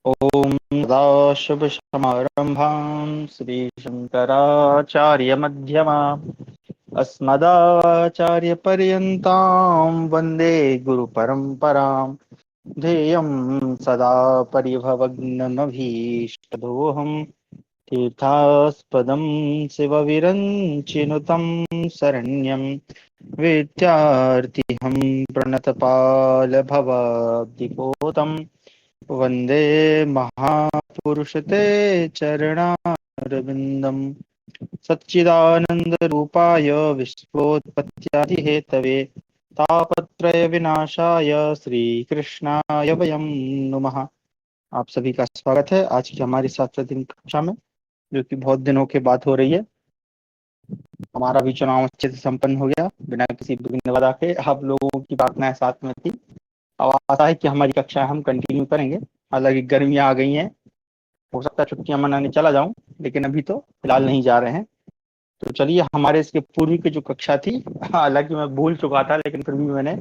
ॐ सदाशिवसमारम्भां श्रीशङ्कराचार्यमध्यमाम् अस्मदाचार्यपर्यन्तां वन्दे गुरुपरम्परां। ध्येयं सदा परिभवग्नमभीष्टदोहम् तीर्थास्पदं शिवविरञ्चिनुतं शरण्यं विद्यार्थिहं प्रणतपालभवाब्धिपोतम् वन्दे महापुरुषते चरणारविन्दम्। सच्चिदानन्दरूपाय विश्वोत्पत्त्यादिहेतवे तापत्रय विनाशाय श्रीकृष्णाय वयं नुमः। आप सभी का स्वागत है आज की हमारी 7वीं कक्षा में, जो कि बहुत दिनों के बाद हो रही है। हमारा भी चुनाव अच्छे से संपन्न हो गया बिना किसी विघ्न बाधा के। आप लोगों की प्रार्थनाएं साथ में थी। अब आशा है कि हमारी कक्षाएं हम कंटिन्यू करेंगे। हालांकि गर्मियां आ गई हैं, हो सकता है छुट्टियां मनाने चला जाऊं, लेकिन अभी तो फिलहाल नहीं जा रहे हैं। तो चलिए, हमारे इसके पूर्व की जो कक्षा थी, हालांकि मैं भूल चुका था, लेकिन फिर भी मैंने,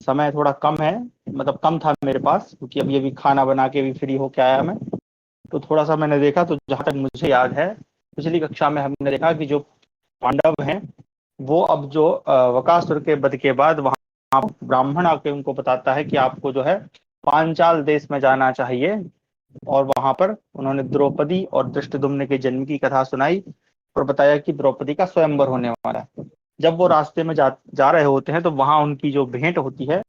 समय थोड़ा कम है, मतलब कम था मेरे पास, क्योंकि अभी अभी खाना बना के भी फ्री होके आया मैं। तो थोड़ा सा मैंने देखा, तो जहां तक मुझे याद है, पिछली कक्षा में हमने देखा कि जो पांडव हैं, वो अब जो वकासुर के वध के बाद वहां ब्राह्मण आके उनको बताता है कि आपको जो है पांचाल देश में जाना चाहिए। और वहां पर उन्होंने द्रौपदी और धृष्टद्युम्न के जन्म की कथा सुनाई और बताया कि द्रौपदी का स्वयंवर होने वाला है। जब वो रास्ते में जा रहे होते हैं, तो वहां उनकी जो भेंट होती है,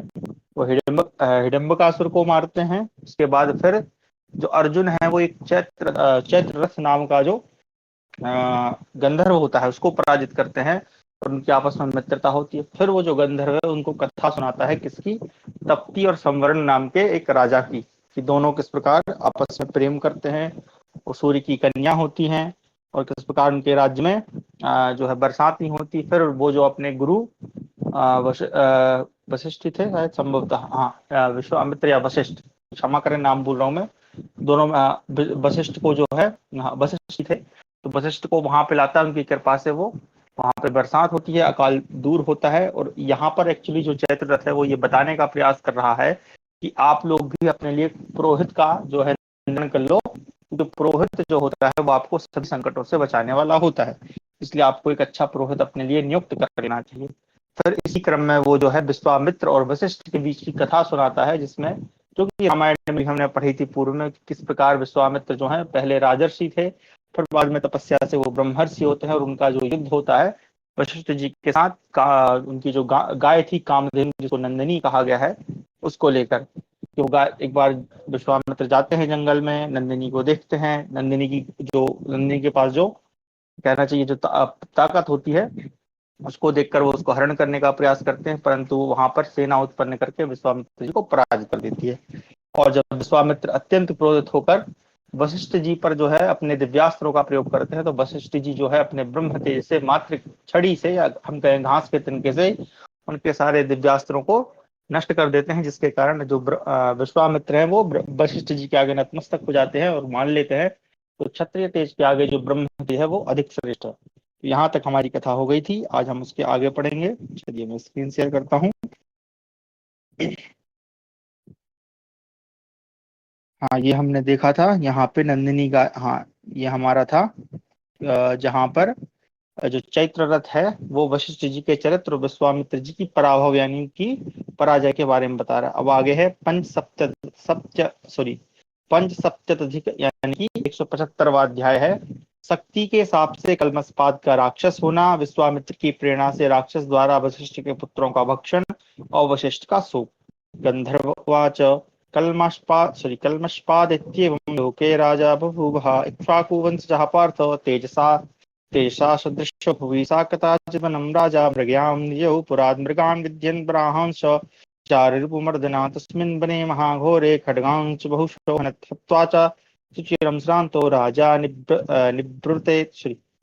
वो हिडम्बकासुर को मारते हैं। उसके बाद फिर जो अर्जुन है, वो एक चैत्र रथ नाम का जो गंधर्व होता है, उसको पराजित करते हैं और उनकी आपस में मित्रता होती है। फिर वो जो गंधर्व है उनको कथा सुनाता है, किसकी? तप्ती और संवरण नाम के एक राजा की, कि दोनों किस प्रकार आपस में प्रेम करते हैं, वो सूर्य की कन्या होती हैं, और किस प्रकार उनके राज्य में जो है बरसात नहीं होती। फिर वो जो अपने गुरु वशिष्ठ थे शायद, संभवतः, हाँ, विश्वामित्र या वशिष्ठ, क्षमा करें नाम भूल रहा हूँ मैं, दोनों में, वशिष्ठ को जो है, हाँ, वशिष्ठ थे, तो वशिष्ठ को वहां पे लाता है। उनकी कृपा से वो वहां पे बरसात होती है, अकाल दूर होता है। और यहाँ पर एक्चुअली जो चैत्र रथ है, वो ये बताने का प्रयास कर रहा है कि आप लोग भी अपने लिए पुरोहित का जो है नियंत्रण कर लो, क्योंकि पुरोहित जो होता है वो आपको सभी संकटों से बचाने वाला होता है। इसलिए आपको एक अच्छा पुरोहित अपने लिए नियुक्त कर लेना चाहिए। फिर इसी क्रम में वो जो है विश्वामित्र और वशिष्ठ के बीच की कथा सुनाता है, जिसमें, जो कि रामायण में भी हमने पढ़ी थी पूर्व में, किस प्रकार विश्वामित्र जो है पहले राजर्षि थे, फिर बाद में तपस्या से वो ब्रह्मर्षि होते हैं, और उनका जो युद्ध होता है वशिष्ठ जी के साथ उनकी जो गाय थी कामधेनु, जिसको नंदिनी कहा गया है, उसको लेकर। तो गाय, एक बार विश्वामित्र जाते हैं जंगल में, नंदिनी को देखते हैं। नंदिनी के पास जो, कहना चाहिए, जो ताकत होती है, उसको देखकर वो उसको हरण करने का प्रयास करते हैं, परंतु वहां पर सेना उत्पन्न करके विश्वामित्र जी को पराजित कर देती है। और जब विश्वामित्र अत्यंत क्रोधित होकर वशिष्ठ जी पर जो है अपने दिव्यास्त्रों का प्रयोग करते हैं, तो वशिष्ठ जी जो है अपने ब्रह्म तेज से, मात्र छड़ी से, या हम कहें घास के तिनके से, उनके सारे दिव्यास्त्रों को नष्ट कर देते हैं। जिसके कारण जो विश्वामित्र हैं, वो वशिष्ठ जी के आगे नतमस्तक हो जाते हैं और मान लेते हैं, तो क्षत्रिय तेज के आगे जो ब्रह्म तेज है वो अधिक श्रेष्ठ है। तो यहाँ तक हमारी कथा हो गई थी। आज हम उसके आगे पढ़ेंगे। चलिए, मैं स्क्रीन शेयर करता हूँ। हाँ, ये हमने देखा था यहाँ पे नंदिनी गाय, हाँ, ये हमारा था जहाँ पर जो चैत्र रथ है, वो वशिष्ठ जी के चरित्र और विश्वामित्र जी की पराभव, यानी कि पराजय के बारे में बता रहा है। अब आगे है पंच सप्तधिक, यानी कि 175वां अध्याय है। शक्ति के हिसाब से कलमस्पाद का राक्षस होना, विश्वामित्र की प्रेरणा से राक्षस द्वारा वशिष्ठ के पुत्रों का भक्षण और वशिष्ठ का शोक। गंधर्ववाच कल्मषपाद इत्येवं लोके राजा बभूवः। इक्ष्वाकुवंशजः पार्थ तेजसा सदृश भुवि सा कदाचिद्वनं राजा मृगयां निजौ पुरात् मृगान् विद्यन् ब्राहांस चारुरिपुमर्दना तस्मिन् वने महाघोरे खड्गां च बहुशो हत्वा च सुचिरं श्रान्तो राजा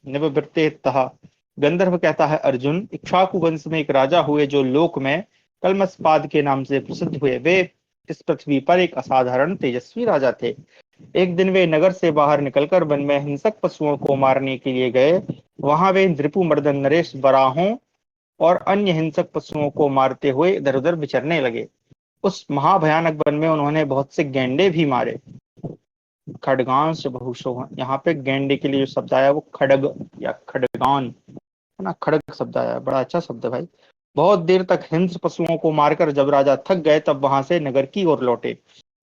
निवृत्तेतः। गंधर्व कहता है, अर्जुन, इक्ष्वाकु वंश में एक राजा हुए जो लोक में कलमस्पाद के नाम से प्रसिद्ध हुए। वे इस पृथ्वी पर एक असाधारण तेजस्वी राजा थे। एक दिन वे नगर से बाहर निकलकर वन में हिंसक पशुओं को मारने के लिए गए। वहां वे रिपुमर्दन नरेश बराहों और अन्य हिंसक पशुओं को मारते हुए इधर उधर विचरने लगे। उस महाभयानक वन में उन्होंने बहुत से गैंडे भी मारे। खड्गांश बहुशो, यहाँ पे गेंडे के लिए जो शब्द आया वो खड़ग या खड्गान है ना, खड़ग शब्द आया, बड़ा अच्छा शब्द है भाई। बहुत देर तक हिंस्र पशुओं को मारकर जब राजा थक गए तब वहां से नगर की ओर लौटे।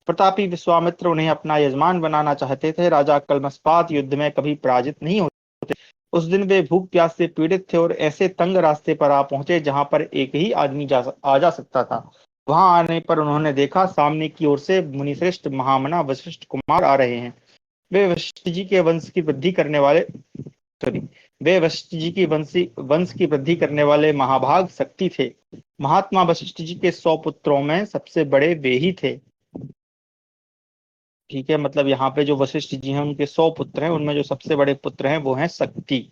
प्रतापी विश्वामित्र उन्हें अपना यजमान बनाना चाहते थे। राजा कल्मषपात युद्ध में कभी पराजित नहीं होते। उस दिन वे भूख प्यास से पीड़ित थे और ऐसे तंग रास्ते पर आ पहुंचे जहां पर एक ही आदमी आ जा सकता था। वहां आने पर उन्होंने देखा सामने की ओर से मुनिश्रेष्ठ महामना वशिष्ठ कुमार आ रहे हैं। वे वशिष्ठ जी के वंश की वृद्धि करने वाले सॉरी वे वशिष्ठ जी की वंश की वृद्धि करने वाले महाभाग शक्ति थे। महात्मा वशिष्ठ जी के 100 पुत्रों में सबसे बड़े वे ही थे। ठीक है, मतलब यहाँ पे जो वशिष्ठ जी हैं उनके 100 पुत्र हैं, उनमें जो सबसे बड़े पुत्र हैं वो हैं शक्ति।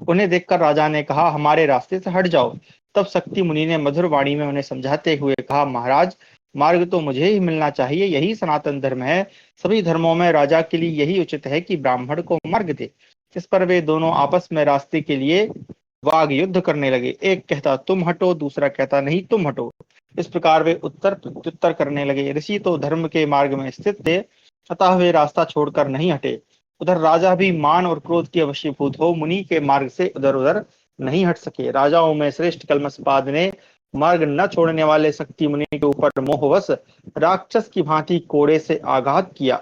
उन्हें देखकर राजा ने कहा हमारे रास्ते से हट जाओ। तब शक्ति मुनि ने मधुर वाणी में उन्हें समझाते हुए कहा महाराज, मार्ग तो मुझे ही मिलना चाहिए, यही सनातन धर्म है। सभी धर्मों में राजा के लिए यही उचित है कि ब्राह्मण को मार्ग दे। इस पर वे दोनों आपस में रास्ते के लिए वाग युद्ध करने लगे। एक कहता तुम हटो, दूसरा कहता नहीं तुम हटो। इस प्रकार वे उत्तर प्रत्युत्तर करने लगे। ऋषि तो धर्म के मार्ग में स्थित थे, अतः वे रास्ता छोड़कर नहीं हटे। उधर राजा भी मान और क्रोध के वशीभूत हो मुनि के मार्ग से उधर उधर नहीं हट सके। राजाओं में श्रेष्ठ कल्मषपाद ने मार्ग न छोड़ने वाले शक्ति मुनि के ऊपर मोहवश राक्षस की भांति कोड़े से आघात किया।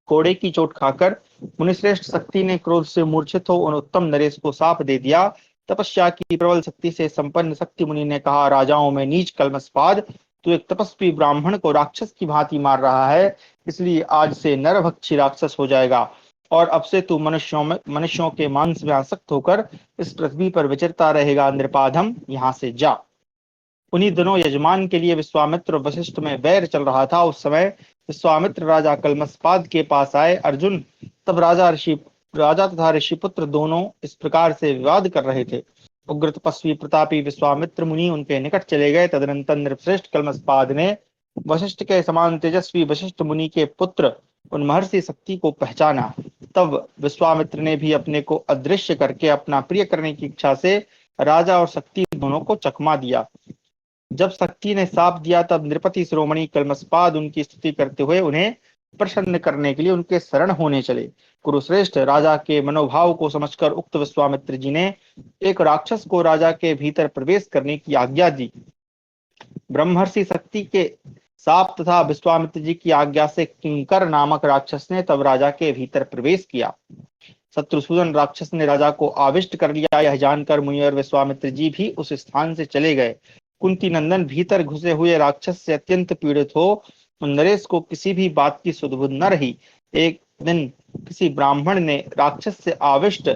कोड़े की चोट खाकर मुनिश्रेष्ठ शक्ति ने क्रोध से मूर्छित हो उन उत्तम नरेश को साप दे दिया। तपस्या की प्रबल शक्ति से संपन्न शक्ति मुनि ने कहा राजाओं में नीच कल्मषपाद, तू एक तपस्वी ब्राह्मण को राक्षस की भांति मार रहा है, इसलिए आज से नरभक्षी राक्षस हो जाएगा और अब से तू मनुष्यों के मांस में आसक्त होकर इस पृथ्वी पर विचरता रहेगा। नृपाधम, यहाँ से जा। उन्हीं दिनों यजमान के लिए विश्वामित्र और वशिष्ठ में वैर चल रहा था। उस समय विश्वामित्र राजा कल्मषपाद के पास आए। अर्जुन, तब राजा तथा ऋषिपुत्र दोनों इस प्रकार से विवाद कर रहे थे। उग्र तपस्वी प्रतापी विश्वामित्र मुनि उनके निकट चले गए। तदनंतर नृपश्रेष्ठ कल्मषपाद ने वशिष्ठ के समान तेजस्वी वशिष्ठ मुनि के पुत्र उन महर्षि शक्ति को पहचाना। तब विश्वामित्र ने भी अपने को अदृश्य करके अपना प्रिय करने की इच्छा से राजा और शक्ति दोनों को चकमा दिया। जब शक्ति ने साप दिया तब नृपति शिरोमणि कल्मषपाद उनकी स्तुति करते हुए उन्हें प्रसन्न करने के लिए उनके शरण होने चले। कुरुश्रेष्ठ, राजा के मनोभाव को समझकर उक्त विश्वामित्र जी ने एक राक्षस को राजा के भीतर प्रवेश करने की आज्ञा दी। ब्रह्मर्षि शक्ति के साप तथा विश्वामित्र जी की आज्ञा से किंकर नामक राक्षस ने तब राजा के भीतर प्रवेश किया। शत्रुसूदन राक्षस ने राजा को आविष्ट कर लिया। यह जानकर मुनि और विश्वामित्र जी भी उस स्थान से चले गए। कुंती नंदन भीतर घुसे हुए राक्षस से अत्यंत पीड़ित हो नरेश को किसी भी बात की सुधबुध न रही। एक दिन किसी ब्राह्मण ने राक्षस से आविष्ट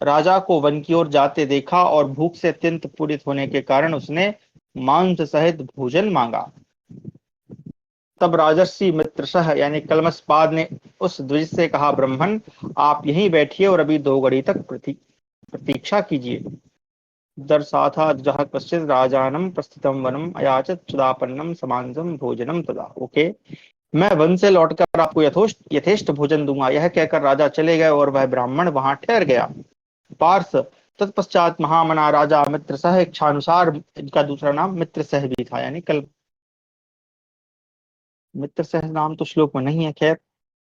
राजा को वन की ओर जाते देखा और भूख से अत्यंत पीड़ित होने के कारण उसने मांस सहित भोजन मांगा। तब राजर्षि मित्रसह यानी कल्मषपाद ने उस द्विज से कहा ब्राह्मण, आप यहीं बैठिए और अभी 2 घड़ी तक प्रतीक्षा कीजिए। दर्शाथा जह कश्चित राजानम प्रस्थितम वनम अयाचत सुदापन्नम समांसम भोजनम तदा। ओके, मैं वन से लौटकर आपको यथेष्ट भोजन दूंगा। यह कहकर राजा चले गए और वह ब्राह्मण वहां ठहर गया। पार्थ, तत्पश्चात महामना राजा मित्र सह इच्छानुसार, इनका दूसरा नाम मित्र सह भी था, यानी कल मित्र सह नाम तो श्लोक में नहीं है, खैर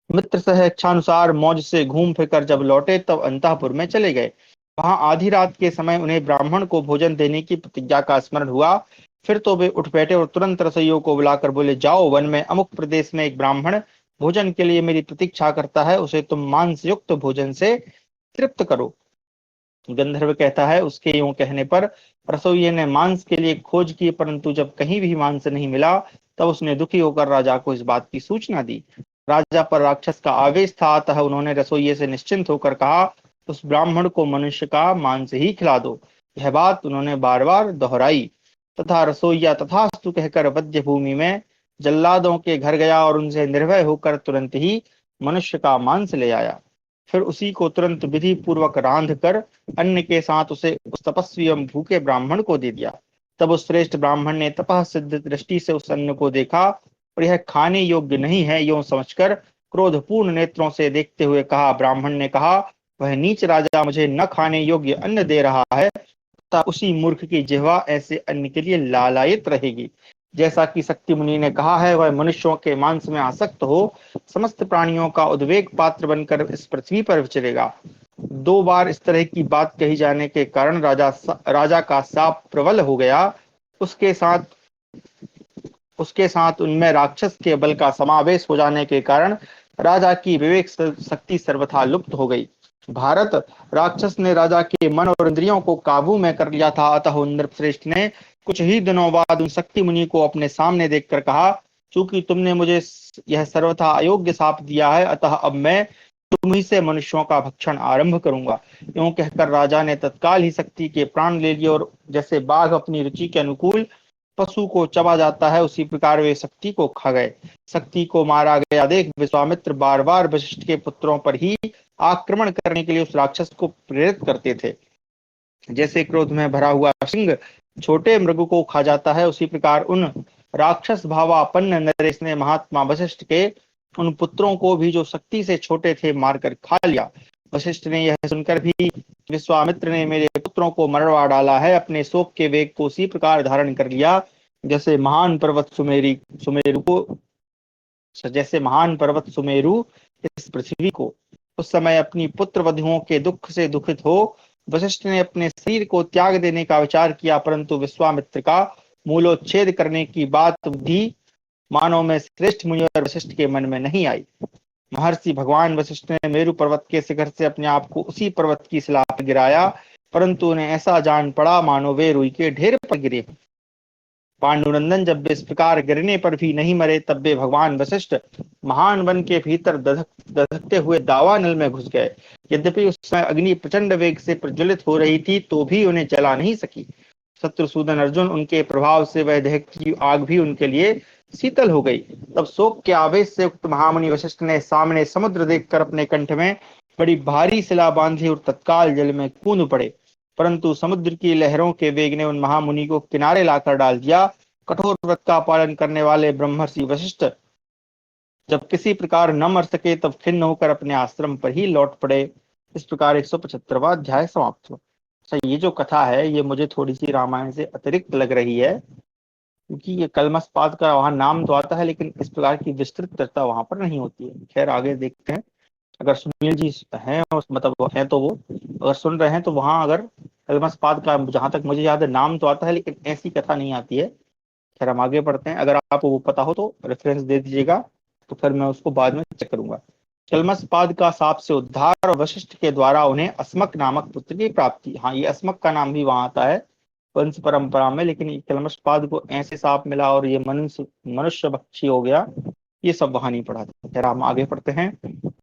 मित्र सह इच्छानुसार मौज से घूम फिर कर जब लौटे तब अंतःपुर में चले गए। वहां आधी रात के समय उन्हें ब्राह्मण को भोजन देने की प्रतिज्ञा का स्मरण हुआ। फिर तो वे उठ बैठे और तुरंत रसोइयों को बुलाकर बोले जाओ, वन में अमुक प्रदेश में एक ब्राह्मण भोजन के लिए मेरी प्रतीक्षा करता है, उसे तुम मांस युक्त भोजन से तृप्त करो। गंधर्व कहता है उसके यूं कहने पर रसोइये ने मांस के लिए खोज की, परंतु जब कहीं भी मांस नहीं मिला तब उसने दुखी होकर राजा को इस बात की सूचना दी। राजा पर राक्षस का आवेश था, अतः उन्होंने रसोइये से निश्चिंत होकर कहा उस ब्राह्मण को मनुष्य का मांस ही खिला दो। यह बात उन्होंने बार बार दोहराई तथा रसोइया तथास्तु कहकर वध्य भूमि में जल्लादों के घर गया और उनसे निर्भय होकर तुरंत ही मनुष्य का मांस ले आया। फिर उसी को तुरंत विधि पूर्वक रांध कर अन्न के साथ उसे उस तपस्वी एवं भूखे ब्राह्मण को दे दिया। तब उस श्रेष्ठ ब्राह्मण ने तपः सिद्ध दृष्टि से उस अन्न को देखा और यह खाने योग्य नहीं है यूं समझकर क्रोधपूर्ण नेत्रों से देखते हुए कहा। ब्राह्मण ने कहा वह नीच राजा मुझे न खाने योग्य अन्न दे रहा है तथा उसी मूर्ख की जिह्वा ऐसे अन्न के लिए लालायित रहेगी। जैसा कि शक्ति मुनि ने कहा है, वह मनुष्यों के मांस में आसक्त हो समस्त प्राणियों का उद्वेग पात्र बनकर इस पृथ्वी पर विचरेगा। 2 बार इस तरह की बात कही जाने के कारण राजा का साप प्रबल हो गया। उसके साथ उसके साथ उनमें राक्षस के बल का समावेश हो जाने के कारण राजा की विवेक शक्ति सर्वथा लुप्त हो गई। भारत, राक्षस ने राजा के मन और इंद्रियों को काबू में कर लिया था। अतः इंद्रश्रेष्ठ ने कुछ ही दिनों बाद उन शक्ति मुनि को अपने सामने देखकर कहा, चूंकि तुमने मुझे यह सर्वथा अयोग्य शाप दिया है, अतः अब मैं तुम ही से मनुष्यों का भक्षण आरंभ करूंगा। यूं कहकर राजा ने तत्काल ही शक्ति के प्राण ले लिए, और जैसे बाघ अपनी रुचि के अनुकूल पशु को चबा जाता है, उसी प्रकार वे शक्ति को खा गए। शक्ति को मारा गया देख विश्वामित्र बार बार वशिष्ठ के पुत्रों पर ही आक्रमण करने के लिए उस राक्षस को प्रेरित करते थे। जैसे क्रोध में भरा हुआ सिंह छोटे मृग को खा जाता है, उसी प्रकार उन राक्षस भावापन्न नरेश ने महात्मा वशिष्ठ के उन पुत्रों को भी जो शक्ति से छोटे थे मारकर खा लिया। वशिष्ठ ने यह सुनकर भी विश्वामित्र ने मेरे पुत्रों को मरवा डाला है, अपने शोक के वेग को उसी प्रकार धारण कर लिया जैसे महान पर्वत सुमेरु इस पृथ्वी को। उस समय अपनी पुत्र वधुओं के दुख से दुखित हो वशिष्ठ ने अपने शरीर को त्याग देने का विचार किया, परंतु विश्वामित्र का मूलोच्छेद करने की बात बुद्धि मानव में श्रेष्ठ मुनि और वशिष्ठ के मन में नहीं आई। महर्षि भगवान वशिष्ठ ने मेरु पर्वत के शिखर से अपने आप को उसी पर्वत की शिला पर गिराया, परंतु उन्हें ऐसा जान पड़ा मानो वे रुई के ढेर पर गिरे। पांडुनंदन जब वे इस प्रकार गिरने पर भी नहीं मरे, तब वे भगवान वशिष्ठ महान वन के भीतर दधकते हुए दावानल में घुस गए। यद्यपि उस समय अग्नि प्रचंड वेग से प्रज्वलित हो रही थी, तो भी उन्हें जला नहीं सकी। शत्रुसूदन अर्जुन उनके प्रभाव से वह देह की आग भी उनके लिए शीतल हो गई। तब शोक के आवेश से उक्त महामुनि वशिष्ठ ने सामने समुद्र देखकर अपने कंठ में बड़ी भारी शिला बांधी और तत्काल जल में कूद पड़े, परंतु समुद्र की लहरों के वेग ने उन महामुनि को किनारे लाकर डाल दिया। कठोर व्रत का पालन करने वाले ब्रह्मर्षि वशिष्ठ जब किसी प्रकार न मर सके, तब खिन्न होकर अपने आश्रम पर ही लौट पड़े। इस प्रकार 175वां अध्याय समाप्त हुआ। अच्छा, ये जो कथा है ये मुझे थोड़ी सी रामायण से अतिरिक्त लग रही है, क्योंकि ये कलमशपाद का वहां नाम तो आता है, लेकिन इस प्रकार की विस्तृत चर्चा वहां पर नहीं होती है। खैर, आगे देखते हैं। अगर सुनील जी हैं, मतलब वो हैं, तो वो अगर सुन रहे हैं तो वहां अगर कलमशपाद का जहां तक मुझे याद है नाम तो आता है, लेकिन ऐसी कथा नहीं आती है। खैर, हम आगे बढ़ते हैं। अगर आपको वो पता हो तो रेफरेंस दे दीजिएगा, तो फिर मैं उसको बाद में चेक करूंगा। कलमशपाद का साप से उद्धार और वशिष्ठ के द्वारा उन्हें अस्मक नामक पुत्र की प्राप्ति। हाँ, ये अस्मक का नाम भी वहां आता है वंश परंपरा में, लेकिन ये कलमशपाद को ऐसे साप मिला और ये मनुष्य भक्षी हो गया, ये सब वहां नहीं पढ़ा था। खैर, हम आगे पढ़ते हैं।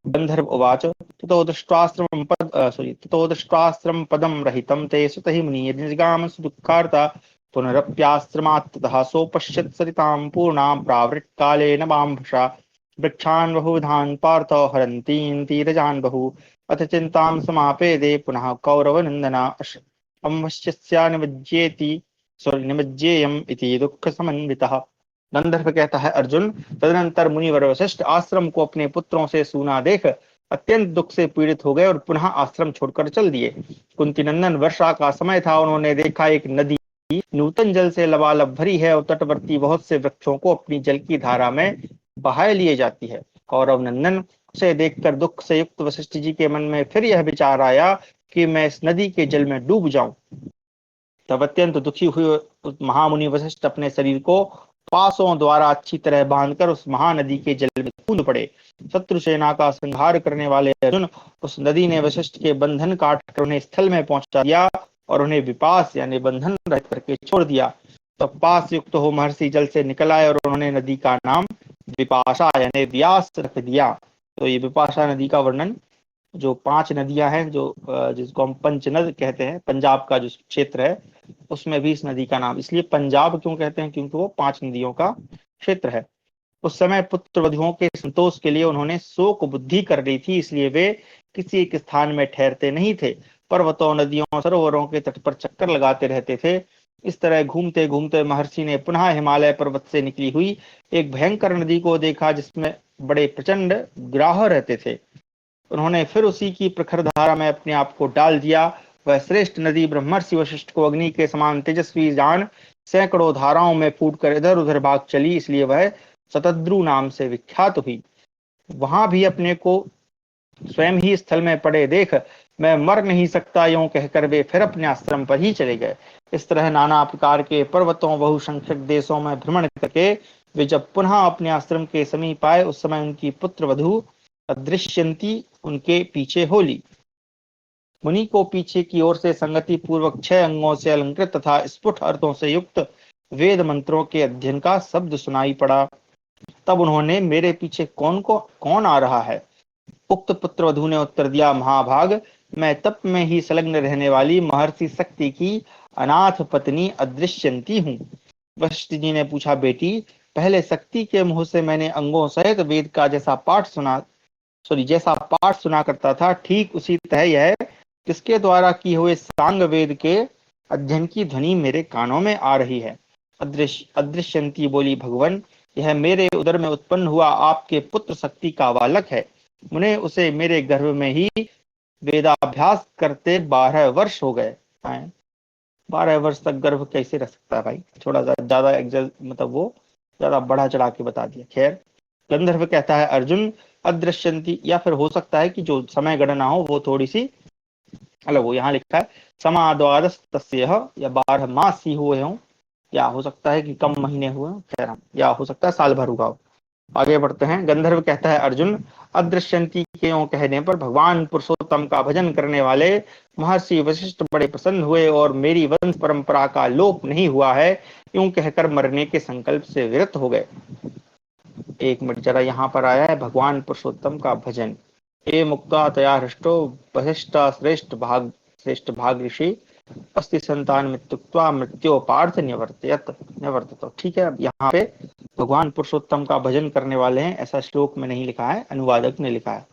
गंधर्व उवाच ततो दृष्ट्वाश्रम पदम रहितं ते सुतहि मुनि निजगाम सुदुःखार्ता पुनरप्याश्रमात् ततः सोपश्यत् सरितां पूर्णां प्रावृट्कालेन बांभसा वृक्षान् बहुविधान् पार्थ हरन्तीं तीरजान् बहु अथ चिन्तां समापेदे पुनः कौरवनन्दना अवश्यस्या निमज्जेयम् इति दुःख समन्वितः। गंधर्व कहता है, अर्जुन, तदनंतर मुनिवर वशिष्ठ आश्रम को अपने पुत्रों से सूना देख अत्यंत दुख से पीड़ित हो गए और पुनः आश्रम छोड़कर चल दिए। कुंती नंदन, वर्षा का समय था। उन्होंने देखा एक नदी नूतन जल से लबालब भरी है और तटवर्ती बहुत से वृक्षों को अपनी जल की धारा में बहाए लिए जाती है। कौरव नंदन, उसे देखकर दुख से युक्त वशिष्ठ जी के मन में फिर यह विचार आया कि मैं इस नदी के जल में डूब जाऊं। तब अत्यंत दुखी हुए महामुनि वशिष्ठ अपने शरीर को पासों द्वारा अच्छी तरह बांधकर उस महानदी के जल में कूद पड़े। शत्रु सेना का संहार करने वाले अर्जुन, उस नदी ने वशिष्ठ के बंधन काट कर उन्हें स्थल में पहुंचा दिया और उन्हें विपास यानी बंधन रहित करके छोड़ दिया। तब पास युक्त हो महर्षि जल से निकल आए और उन्होंने नदी का नाम विपाशा यानी व्यास रख दिया। तो ये विपाशा नदी का वर्णन, जो 5 नदियां हैं, जो जिसको हम पंचनद कहते हैं, पंजाब का जो क्षेत्र है उसमें भी इस नदी का नाम, इसलिए पंजाब क्यों कहते हैं, क्योंकि वो 5 नदियों का क्षेत्र है। उस समय पुत्र वधुओं के संतोष के लिए उन्होंने शोक बुद्धि कर ली थी, इसलिए वे किसी एक स्थान में ठहरते नहीं थे। पर्वतों, नदियों, सरोवरों के तट पर चक्कर लगाते रहते थे। इस तरह घूमते घूमते महर्षि ने पुनः हिमालय पर्वत से निकली हुई एक भयंकर नदी को देखा, जिसमें बड़े प्रचंड ग्राह रहते थे। उन्होंने फिर उसी की प्रखर धारा में अपने आप को डाल दिया। वह श्रेष्ठ नदी ब्रह्मर्षि वशिष्ठ को अग्नि के समान तेजस्वी जान सैकड़ों धाराओं में फूटकर इधर उधर भाग चली, इसलिए वह शतद्रु नाम से विख्यात हुई। वहां भी अपने को स्वयं ही स्थल में पड़े देख मैं मर नहीं सकता, यूं कहकर वे फिर अपने आश्रम पर ही चले गए। इस तरह नाना प्रकार के पर्वतों बहुसंख्यक देशों में भ्रमण करके वे जब पुनः अपने आश्रम के समीप आए, उस समय उनकी पुत्र वधु अदृश्यंती उनके पीछे हो ली। मुनि को पीछे की ओर से संगति पूर्वक 6 अंगों से अलंकृत तथा स्फुट अर्थों से युक्त वेद मंत्रों के अध्ययन का शब्द सुनाई पड़ा। तब उन्होंने, मेरे पीछे कौन आ रहा है? उक्त पुत्र वधु ने उत्तर दिया, महाभाग, मैं तप में ही संलग्न रहने वाली महर्षि शक्ति की अनाथ पत्नी अदृश्यंती हूँ। वशिष्ठ जी ने पूछा, बेटी, पहले शक्ति के मुंह से मैंने अंगों सहित वेद का जैसा पाठ सुना करता था, ठीक उसी तरह यह किसके द्वारा की हुए सांग वेद के अध्ययन की ध्वनि मेरे कानों में आ रही है। अदृश्यंती बोली, भगवान, यह मेरे उदर में उत्पन्न हुआ आपके पुत्र शक्ति का बालक है। मुने उसे मेरे गर्भ में ही वेदाभ्यास करते 12 वर्ष हो गए। 12 वर्ष तक गर्भ कैसे रख सकता है भाई? थोड़ा सा ज्यादा मतलब वो ज्यादा बढ़ा चढ़ा के बता दिया। खैर, गंधर्व कहता है, अर्जुन, अदृश्यंती, या फिर हो सकता है कि जो समय गणना हो वो थोड़ी सी अलग हो। यहाँ लिखा है समाद्वादश तस्यः, या 12 मास ही हुए हों, या हो सकता है कि कम महीने हुए हों, खैर, या हो सकता है साल भर हुआ हो। आगे बढ़ते हैं। गंधर्व कहता है, अर्जुन, अदृश्यंती के यों कहने पर भगवान पुरुषोत्तम का भजन करने वाले महर्षि वशिष्ठ बड़े प्रसन्न हुए और मेरी वंश परंपरा का लोप नहीं हुआ है, यूं कहकर मरने के संकल्प से विरत हो गए। एक मिनट जरा, यहाँ पर आया है भगवान पुरुषोत्तम का भजन। ए मुक्ता तया हृष्टो वशिष्ठा श्रेष्ठ भाग ऋषि अस्ति संतान मृत्युक्त्वा मृत्यो पार्थ निवर्तत। ठीक है, अब यहाँ पे भगवान पुरुषोत्तम का भजन करने वाले हैं, ऐसा श्लोक में नहीं लिखा है, अनुवादक ने लिखा है।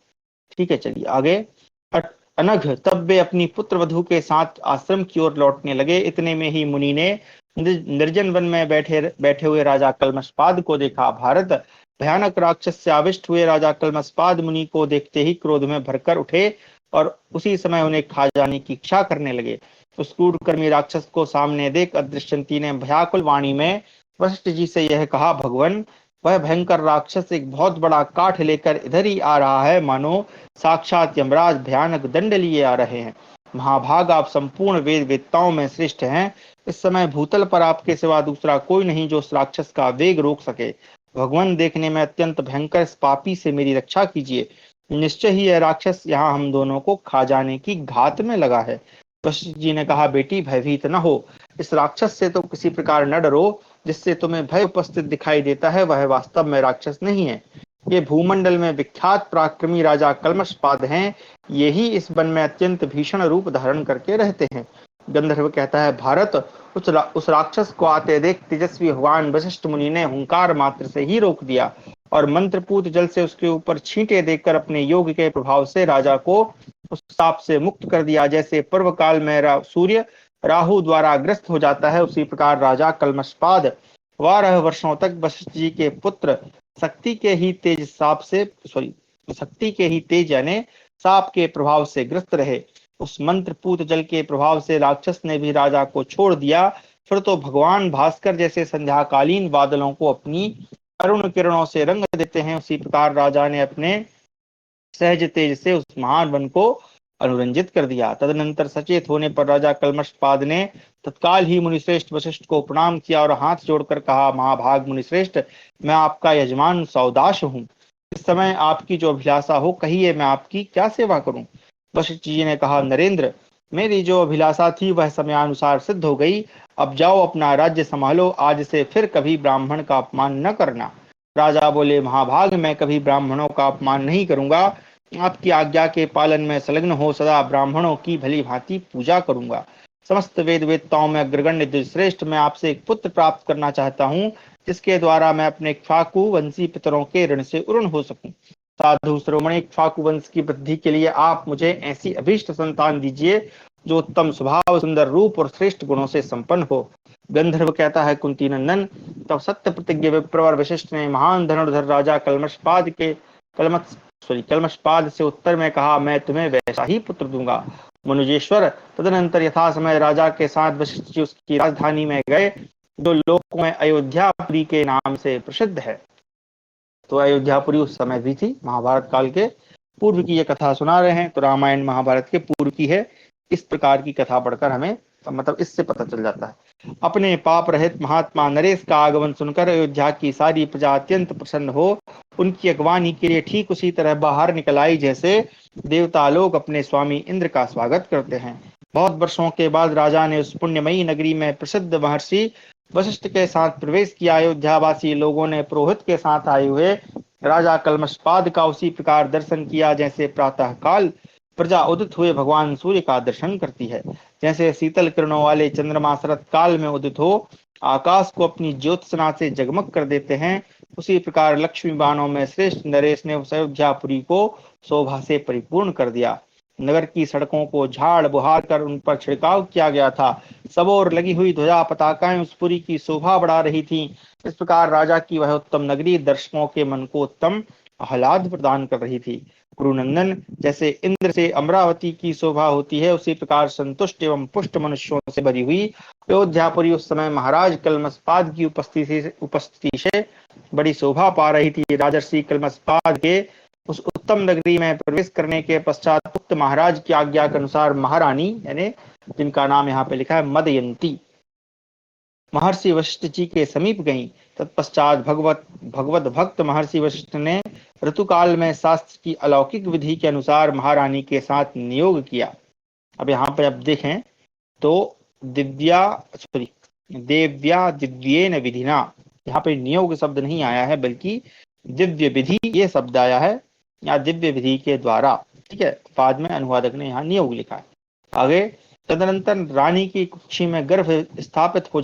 ठीक है, चलिए आगे। अनघ, तब वे अपनी पुत्र वधु के साथ आश्रम की ओर लौटने लगे। इतने में ही मुनि ने निर्जन वन में बैठे बैठे हुए राजा कल्मषपाद को देखा। भारत, भयानक राक्षस से आविष्ट हुए राजा कल्मषपाद मुनि को देखते ही क्रोध में भरकर उठे और उसी समय उन्हें खा जाने की इच्छा करने लगे। उस क्रूरकर्मी राक्षस को सामने देख अदृश्यंती ने भयाकुल वाणी में वशिष्ठ जी से यह कहा, भगवान, वह भयंकर राक्षस एक बहुत बड़ा काठ लेकर इधर ही आ रहा है, मानो साक्षात यमराज भयानक दंड लिए आ रहे हैं। महाभाग, आप संपूर्ण वेद वेत्ताओं में श्रेष्ठ हैं। इस समय भूतल पर आपके सिवा दूसरा कोई नहीं जो उस राक्षस का वेग रोक सके। भगवान, देखने में अत्यंत भयंकर इस पापी से मेरी रक्षा कीजिए। निश्चय ही यह राक्षस यहाँ हम दोनों को खा जाने की घात में लगा है। वशिष्ठ जी ने कहा, बेटी, भयभीत न हो। इस राक्षस से तो किसी प्रकार न डरो। जिससे तुम्हें भय उपस्थित दिखाई देता है वह वास्तव में राक्षस नहीं है। ये भूमंडल में विख्यात पराक्रमी राजा कल्मषपाद हैं। ये ही इस वन में अत्यंत भीषण रूप धारण करके रहते हैं। गंधर्व कहता है, भारत, उस राक्षस को आते देख तेजस्वी भगवान वशिष्ठ मुनि ने हुंकार मात्र से ही रोक दिया और मंत्रपूत जल से उसके ऊपर छींटे देकर अपने योग के प्रभाव से राजा को उस साप से मुक्त कर दिया। जैसे पर्व काल में सूर्य राहु द्वारा ग्रस्त हो जाता है, उसी प्रकार राजा कल्मषपाद 12 वर्षों तक वशिष्ठ जी के पुत्र शक्ति के ही तेज यानी साप के प्रभाव से ग्रस्त रहे। उस मंत्रपूत जल के प्रभाव से राक्षस ने भी राजा को छोड़ दिया। फिर तो भगवान भास्कर जैसे संध्याकालीन बादलों को अपनी अरुण किरणों से रंग देते हैं, उसी प्रकार राजा ने अपने सहज तेज से उस महान वन को अनुरंजित कर दिया। तदनंतर सचेत होने पर राजा कल्मषपाद ने तत्काल ही मुनिश्रेष्ठ वशिष्ठ को प्रणाम किया और हाथ जोड़कर कहा, महाभाग मुनिश्रेष्ठ, मैं आपका यजमान सौदाश हूँ। इस समय आपकी जो अभिलाषा हो कहिए, मैं आपकी क्या सेवा करूं? वशिष्ठ जी ने कहा, नरेंद्र, मेरी जो अभिलाषा थी वह समयानुसार सिद्ध हो गई। अब जाओ, अपना राज्य संभालो। आज से फिर कभी ब्राह्मण का अपमान न करना। राजा बोले, महाभाग, मैं कभी ब्राह्मणों का अपमान नहीं करूंगा। आपकी आज्ञा के पालन में संलग्न हो सदा ब्राह्मणों की भली भांति पूजा करूंगा। समस्त वेद वेत्ताओं में अग्रगण्य श्रेष्ठ, मैं आपसे एक पुत्र प्राप्त करना चाहता हूँ, जिसके द्वारा मैं अपने ख्वाकु वंशी पितरों के ऋण से उऋण हो सकूं। साधु शिरोमणि, ख्वाकु वंश की वृद्धि के लिए आप मुझे ऐसी अभीष्ट संतान दीजिए जो उत्तम स्वभाव, सुंदर रूप और श्रेष्ठ गुणों से संपन्न हो। गंधर्व कहता है, कुंती नंदन, तब सत्य प्रतिज्ञ विप्रवर वशिष्ठ ने महान धनुर्धर राजा कल्मषपाद से उत्तर में कहा, मैं तुम्हें वैसा ही पुत्र दूंगा। मनुजेश्वर, तदनंतर यथा समय राजा के साथ वशिष्ठ जी उसकी राजधानी में गए। जो लोकों में अयोध्यापुरी के नाम से प्रसिद्ध है। तो अयोध्यापुरी उस समय भी थी, महाभारत काल के पूर्व की ये कथा सुना रहे हैं, तो रामायण महाभारत के पूर्व की है। इस प्रकार की कथा पढ़कर हमें मतलब इससे पता चल जाता है। अपने पाप रहित महात्मा नरेश का आगमन सुनकर अयोध्या की सारी प्रजा अत्यंत प्रसन्न हो उनकी अगवानी के लिए ठीक उसी तरह बाहर निकल आई जैसे देवता लोग अपने स्वामी इंद्र का स्वागत करते हैं। बहुत वर्षों के बाद राजा ने उस पुण्यमयी नगरी में प्रसिद्ध महर्षि वशिष्ठ के साथ प्रवेश किया। अयोध्यावासी लोगों ने पुरोहित के साथ आए हुए राजा कलमशपाद का उसी प्रकार दर्शन किया जैसे प्रातः काल प्रजा उदित हुए भगवान सूर्य का दर्शन करती है। जैसे शीतल किरणों वाले चंद्रमा शरत काल में उदित हो आकाश को अपनी ज्योत्सना से जगमग कर देते हैं, उसी प्रकार लक्ष्मी बानों में श्रेष्ठ नरेश ने उस अयोध्यापुरी को शोभा से परिपूर्ण कर दिया। नगर की सड़कों को झाड़ बुहार कर उन पर छिड़काव किया गया था। सब ओर लगी हुई ध्वजा पताकाएं उस पुरी की शोभा बढ़ा रही थीं। इस प्रकार राजा की वह उत्तम नगरी दर्शकों के मन को उत्तम आह्लाद प्रदान कर रही थी। गुरुनंदन, जैसे इंद्र से अमरावती की शोभा होती है उसी प्रकार संतुष्ट एवं पुष्ट मनुष्यों से भरी हुई अयोध्यापुरी उस समय महाराज कलमशपाद की उपस्थिति से बड़ी शोभा पा रही थी। राजर्षि कलमशपाद के उस उत्तम नगरी में प्रवेश करने के पश्चात उक्त महाराज की आज्ञा के अनुसार महारानी, यानी जिनका नाम यहाँ पे लिखा है मदयंती, महर्षि वशिष्ठ जी के समीप गईं। तत्पश्चात भगवत भक्त महर्षि वशिष्ठ ने ऋतुकाल में शास्त्र की अलौकिक विधि के अनुसार महारानी के साथ नियोग किया। अब यहाँ पे अब देखें तो दिव्या सॉरी देव्या दिव्येन विधिना, यहाँ पे नियोग शब्द नहीं आया है बल्कि दिव्य विधि ये शब्द आया है, या दिव्य विधि के द्वारा। ठीक है, बाद में अनुवादक ने यहाँ नियोग लिखा है। आगे, तदनंतर रानी की कुक्षी में गर्भ स्थापित हो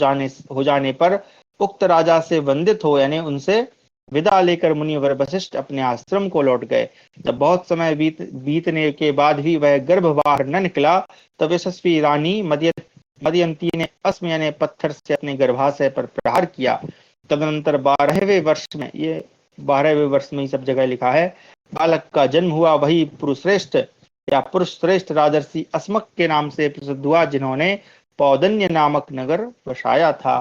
जाने पर उक्त राजा से वंदित हो यानी उनसे विदा लेकर मुनिवर वशिष्ठ अपने आश्रम को लौट गए। जब बहुत समय बीतने के बाद भी वह गर्भ बाहर न निकला तब यशस्वी रानी मदयंती ने अस्म यानी पत्थर से अपने गर्भाशय पर प्रहार किया। तदनंतर 12वें वर्ष में, ये 12वें वर्ष में ही सब जगह लिखा है, बालक का जन्म हुआ। वही पुरुषश्रेष्ठ या पुरुष श्रेष्ठ राजर्षि अस्मक के नाम से प्रसिद्ध हुआ जिन्होंने पौदन्य नामक नगर बसाया था।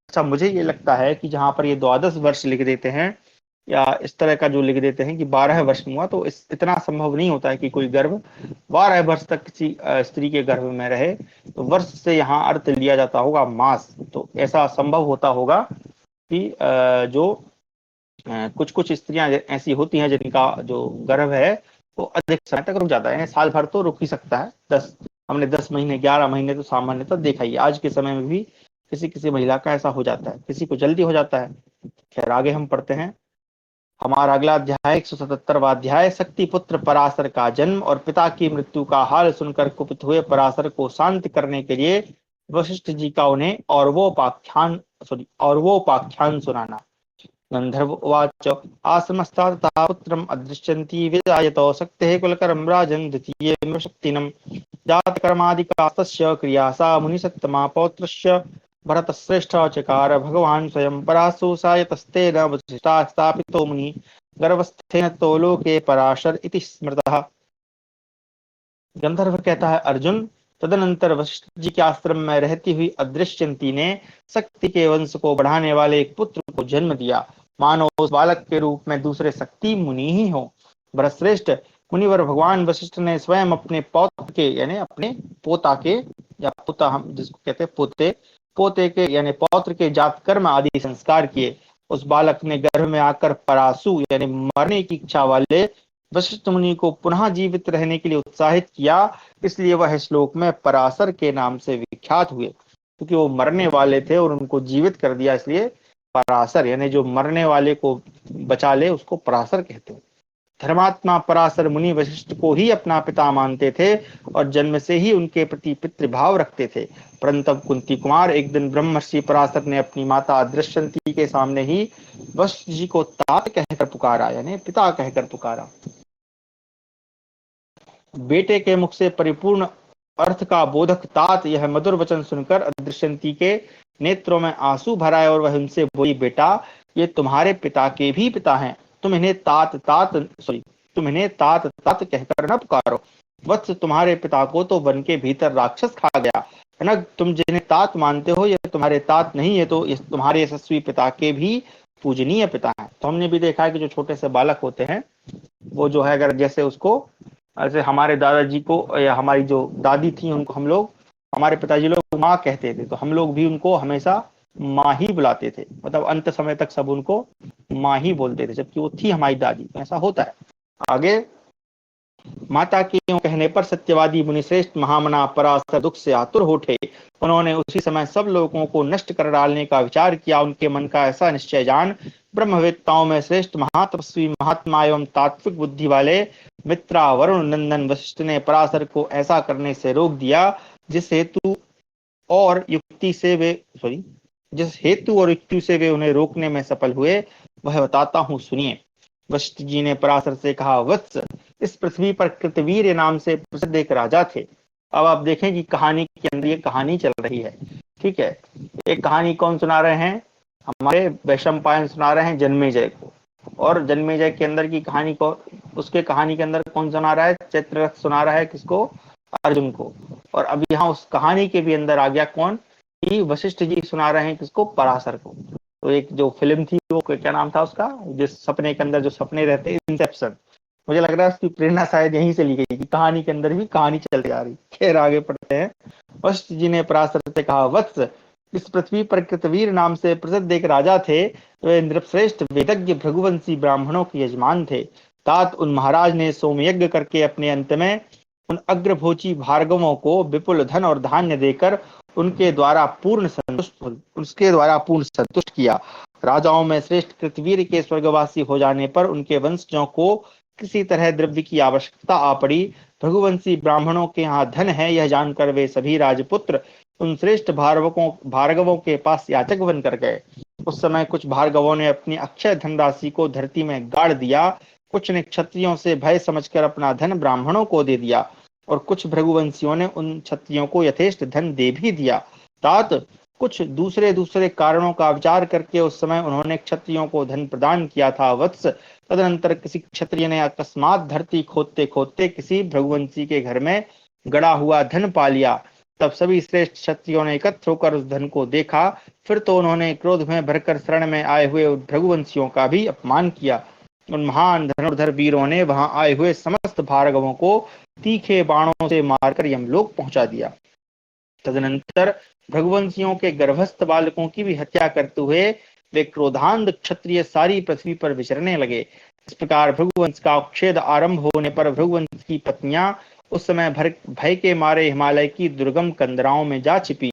अच्छा, मुझे ये लगता है कि जहां पर ये 12 वर्ष लिख देते हैं या इस तरह का जो लिख देते हैं कि 12 वर्ष में हुआ, तो इतना संभव नहीं होता है कि कोई गर्भ 12 वर्ष तक किसी स्त्री के गर्भ में रहे। तो वर्ष से यहाँ अर्थ लिया जाता होगा मास। तो ऐसा संभव होता होगा कि जो कुछ कुछ स्त्रियां ऐसी होती हैं जिनका जो गर्भ है वो अधिक समय तक रुक जाता है, यानी साल भर तो रुक ही सकता है। हमने 10 महीने 11 महीने तो सामान्यतः देखा ही, आज के समय में भी किसी किसी महिला का ऐसा हो जाता है, किसी को जल्दी हो जाता है। खैर, आगे हम पढ़ते हैं। हमारा अगला अध्याय 177वां अध्याय, शक्ति पुत्र पराशर का जन्म और पिता की मृत्यु का हाल सुनकर कुपित हुए पराशर को शांत करने के लिए वशिष्ठ जी का उन्हें और वो उपाख्यान सुनाना। गंधर्वोवाच आश्रमस्था पुत्रम अदृश्यन्ति विजायतो शक्तेः कुलकर्म राजन् द्वितीये शक्तिनम् जातकर्मादिकास्तस्य क्रिया सा मुनिसत्तमा पौत्रस्य भरतश्रेष्ठ चकार भगवान स्वयं परासु सायतस्तेन वसिष्ठा स्थापितो मुनि गर्भस्थेन तो लोके पराशर इति स्मृतः। गंधर्व कहता है, अर्जुन, तदनंतर वशिष्ठ जी के आश्रम में रहती हुई अदृश्यंती ने शक्ति के वंश को बढ़ाने वाले एक पुत्र को जन्म दिया, मानो उस बालक के रूप में दूसरे शक्ति मुनि ही हो। भरतश्रेष्ठ मुनिवर भगवान वशिष्ठ ने स्वयं अपने पौत्र के यानी अपने पोता के, या पोता हम जिसको कहते हैं पोते के यानी पौत्र के जात कर्म आदि संस्कार किए। उस बालक ने गर्भ में आकर परासु यानी मरने की इच्छा वाले वशिष्ठ मुनि को पुनः जीवित रहने के लिए उत्साहित किया। इसलिए वह श्लोक में पराशर के नाम से विख्यात हुए, क्योंकि वो मरने वाले थे और उनको जीवित कर दिया, इसलिए पराशर यानी जो मरने वाले को बचा ले उसको पराशर कहते हैं। धर्मात्मा पराशर मुनि वशिष्ठ को ही अपना पिता मानते थे और जन्म से ही उनके प्रति पितृभाव रखते थे। परंतु कुंती कुमार एक दिन ब्रह्मर्षि पराशर ने अपनी माता दृश्यंती के सामने ही वशिष्ठ जी को तात कहकर पुकारा, यानी पिता कहकर पुकारा। बेटे के मुख से परिपूर्ण अर्थ का बोधक तात यह मधुर वचन सुनकर अदृश्यंती के नेत्रों में आंसू भराए और वह उनसे बोली, बेटा, ये तुम्हारे पिता के भी पिता हैं, तुम इन्हें तात तात कहकर न पुकारो। वत्स, तुम्हारे पिता को तो वन के भीतर राक्षस खा गया, है ना, तुम जिन्हें तात मानते हो ये तुम्हारे तात नहीं है, तो इस तुम्हारे यशस्वी पिता के भी पूजनीय पिता हैं। तो हमने भी देखा है कि जो छोटे से बालक होते हैं वो जो है, अगर जैसे उसको, ऐसे हमारे दादाजी को या हमारी जो दादी थी उनको हम लोग, हमारे पिताजी लोग माँ कहते थे, तो हम लोग भी उनको हमेशा माँ ही बुलाते थे, मतलब अंत समय तक सब उनको माँ ही बोलते थे, जबकि वो थी हमारी दादी। तो ऐसा होता है। आगे, माता के यूं कहने पर सत्यवादी मुनिश्रेष्ठ महामना पराशर दुख से आतुर हो उठे। उन्होंने उसी समय सब लोगों को नष्ट कर डालने का विचार किया। उनके मन का ऐसा निश्चय जान ब्रह्मवेत्ताओं में श्रेष्ठ महातपस्वी महात्मा एवं तात्विक बुद्धि वाले मित्रा वरुण नंदन वशिष्ठ ने पराशर को ऐसा करने से रोक दिया, जिस हेतु और युक्ति से वे सॉरी जिस हेतु और युक्ति से वे उन्हें रोकने में सफल हुए, वह बताता हूँ, सुनिए। वशिष्ठ जी ने पराशर से कहा, वत्स, इस पृथ्वी पर कृतवीर नाम से प्रसिद्ध एक राजा थे। अब आप देखें कि कहानी के अंदर ये कहानी चल रही है, ठीक है। एक कहानी कौन सुना रहे हैं? हमारे वैशंपायन सुना रहे हैं जन्मेजय को। और जन्मेजय के अंदर की कहानी को, उसके कहानी के अंदर कौन सुना रहा है? चित्ररथ सुना रहा है किसको? अर्जुन को। और अब यहाँ उस कहानी के भी अंदर आ गया कौन, कि वशिष्ठ जी सुना रहे हैं किसको? पराशर को। तो एक जो फिल्म थी वो क्या नाम था उसका, जिस सपने के अंदर जो सपने रहते हैं, इंसेप्शन। मुझे लग रहा है उसकी प्रेरणा शायद यहीं से ली गई कि कहानी के अंदर भी कहानी चल जा रही। खैर आगे पढ़ते हैं। वशिष्ठ जी ने पराशर से कहा, वत्स, इस पृथ्वी पर कृतवीर नाम से प्रसिद्ध एक राजा थे। वे नृपश्रेष्ठ वेदज्ञ भृगुवंशी ब्राह्मणों के यजमान थे। तात उन महाराज ने सोमयज्ञ करके अपने अंत में उन अग्रभोची भार्गवों को विपुल धन और धान्य देकर उसके द्वारा पूर्ण संतुष्ट किया। राजाओं में श्रेष्ठ कृतवीर के स्वर्गवासी हो जाने पर उनके वंशजों को किसी तरह द्रव्य की आवश्यकता आ पड़ी। भृगुवंशी ब्राह्मणों के यहाँ धन है, यह जानकर वे सभी राजपुत्र उन श्रेष्ठ भार्गवों के पास याचक बनकर गए। उस समय कुछ भार्गवों ने अपनी अक्षय धनराशि को धरती में गाड़ दिया। कुछ ने क्षत्रियों से भय समझकर अपना धन ब्राह्मणों को दे दिया, और कुछ भृगुवंशियों ने उन क्षत्रियों को यथेष्ट धन दे भी दिया। तात कुछ दूसरे दूसरे कारणों का विचार करके उस समय उन्होंने क्षत्रियों को धन प्रदान किया था, वत्स। तदनंतर किसी क्षत्रिय ने अकस्मात धरती खोदते खोदते किसी भृगुवंशी के घर में गड़ा हुआ धन पा लिया। तब सभी श्रेष्ठ क्षत्रियों ने एकत्र होकर उस धन को देखा। फिर तो उन्होंने क्रोध में भरकर शरण में आए हुए भृगुवंशियों का भी अपमान किया। उन महान धनुर्धर वीरों ने वहां आए हुए समस्त भार्गवों को तीखे बाणों से मारकर यमलोक पहुंचा दिया। तदनंतर भृगुवंशियों के गर्भस्थ बालकों की भी हत्या करते हुए वे क्रोधांध क्षत्रिय सारी पृथ्वी पर विचरने लगे। इस प्रकार भृगुवंश का उच्छेद आरंभ होने पर भृगुवंश की पत्नियां उस समय भय के मारे हिमालय की दुर्गम कंदराओं में जा छिपी।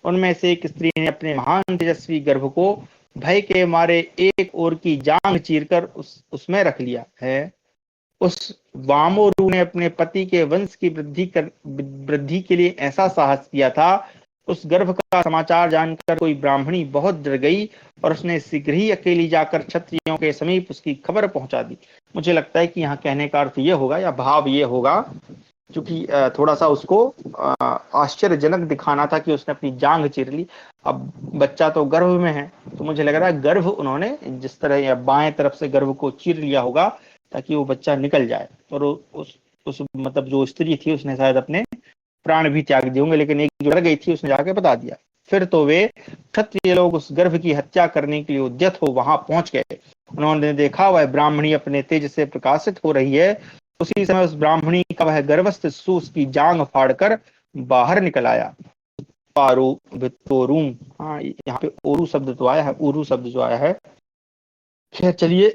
उनमें से एक स्त्री ने अपने महान तेजस्वी गर्भ को भय के मारे एक ओर की जांग चीरकर उसमें रख लिया है। उस वामोरु ने अपने पति के वंश की वृद्धि के लिए ऐसा साहस किया था। उस गर्भ का समाचार जानकर कोई ब्राह्मणी बहुत डर गई और उसने शीघ्र ही अकेली जाकर क्षत्रियों के समीप उसकी खबर पहुंचा दी। मुझे लगता है कि यहाँ कहने का अर्थ ये होगा या भाव ये होगा, क्योंकि थोड़ा सा उसको आश्चर्यजनक दिखाना था कि उसने अपनी जांग चीर ली। अब बच्चा तो गर्भ में है, तो मुझे लग रहा है गर्भ उन्होंने जिस तरह या बाएं तरफ से गर्भ को चीर लिया होगा ताकि वो बच्चा निकल जाए। और उस मतलब जो स्त्री थी उसने शायद अपने प्राण भी त्याग दिए होंगे, लेकिन एक जो डर गई थी उसने जाके बता दिया। फिर तो वे क्षत्रिय लोग उस गर्भ की हत्या करने के लिए उद्यत हो वहां पहुंच गए। उन्होंने देखा वह ब्राह्मणी अपने तेज से प्रकाशित हो रही है। उसी समय उस ब्राह्मणी का वह गर्भस्थ शिशु उसकी जांग फाड़कर बाहर निकल आया। पारू वित्तोरूम, हाँ यहाँ पे ओरू शब्द तो आया है, उरू शब्द जो आया है। खैर चलिए,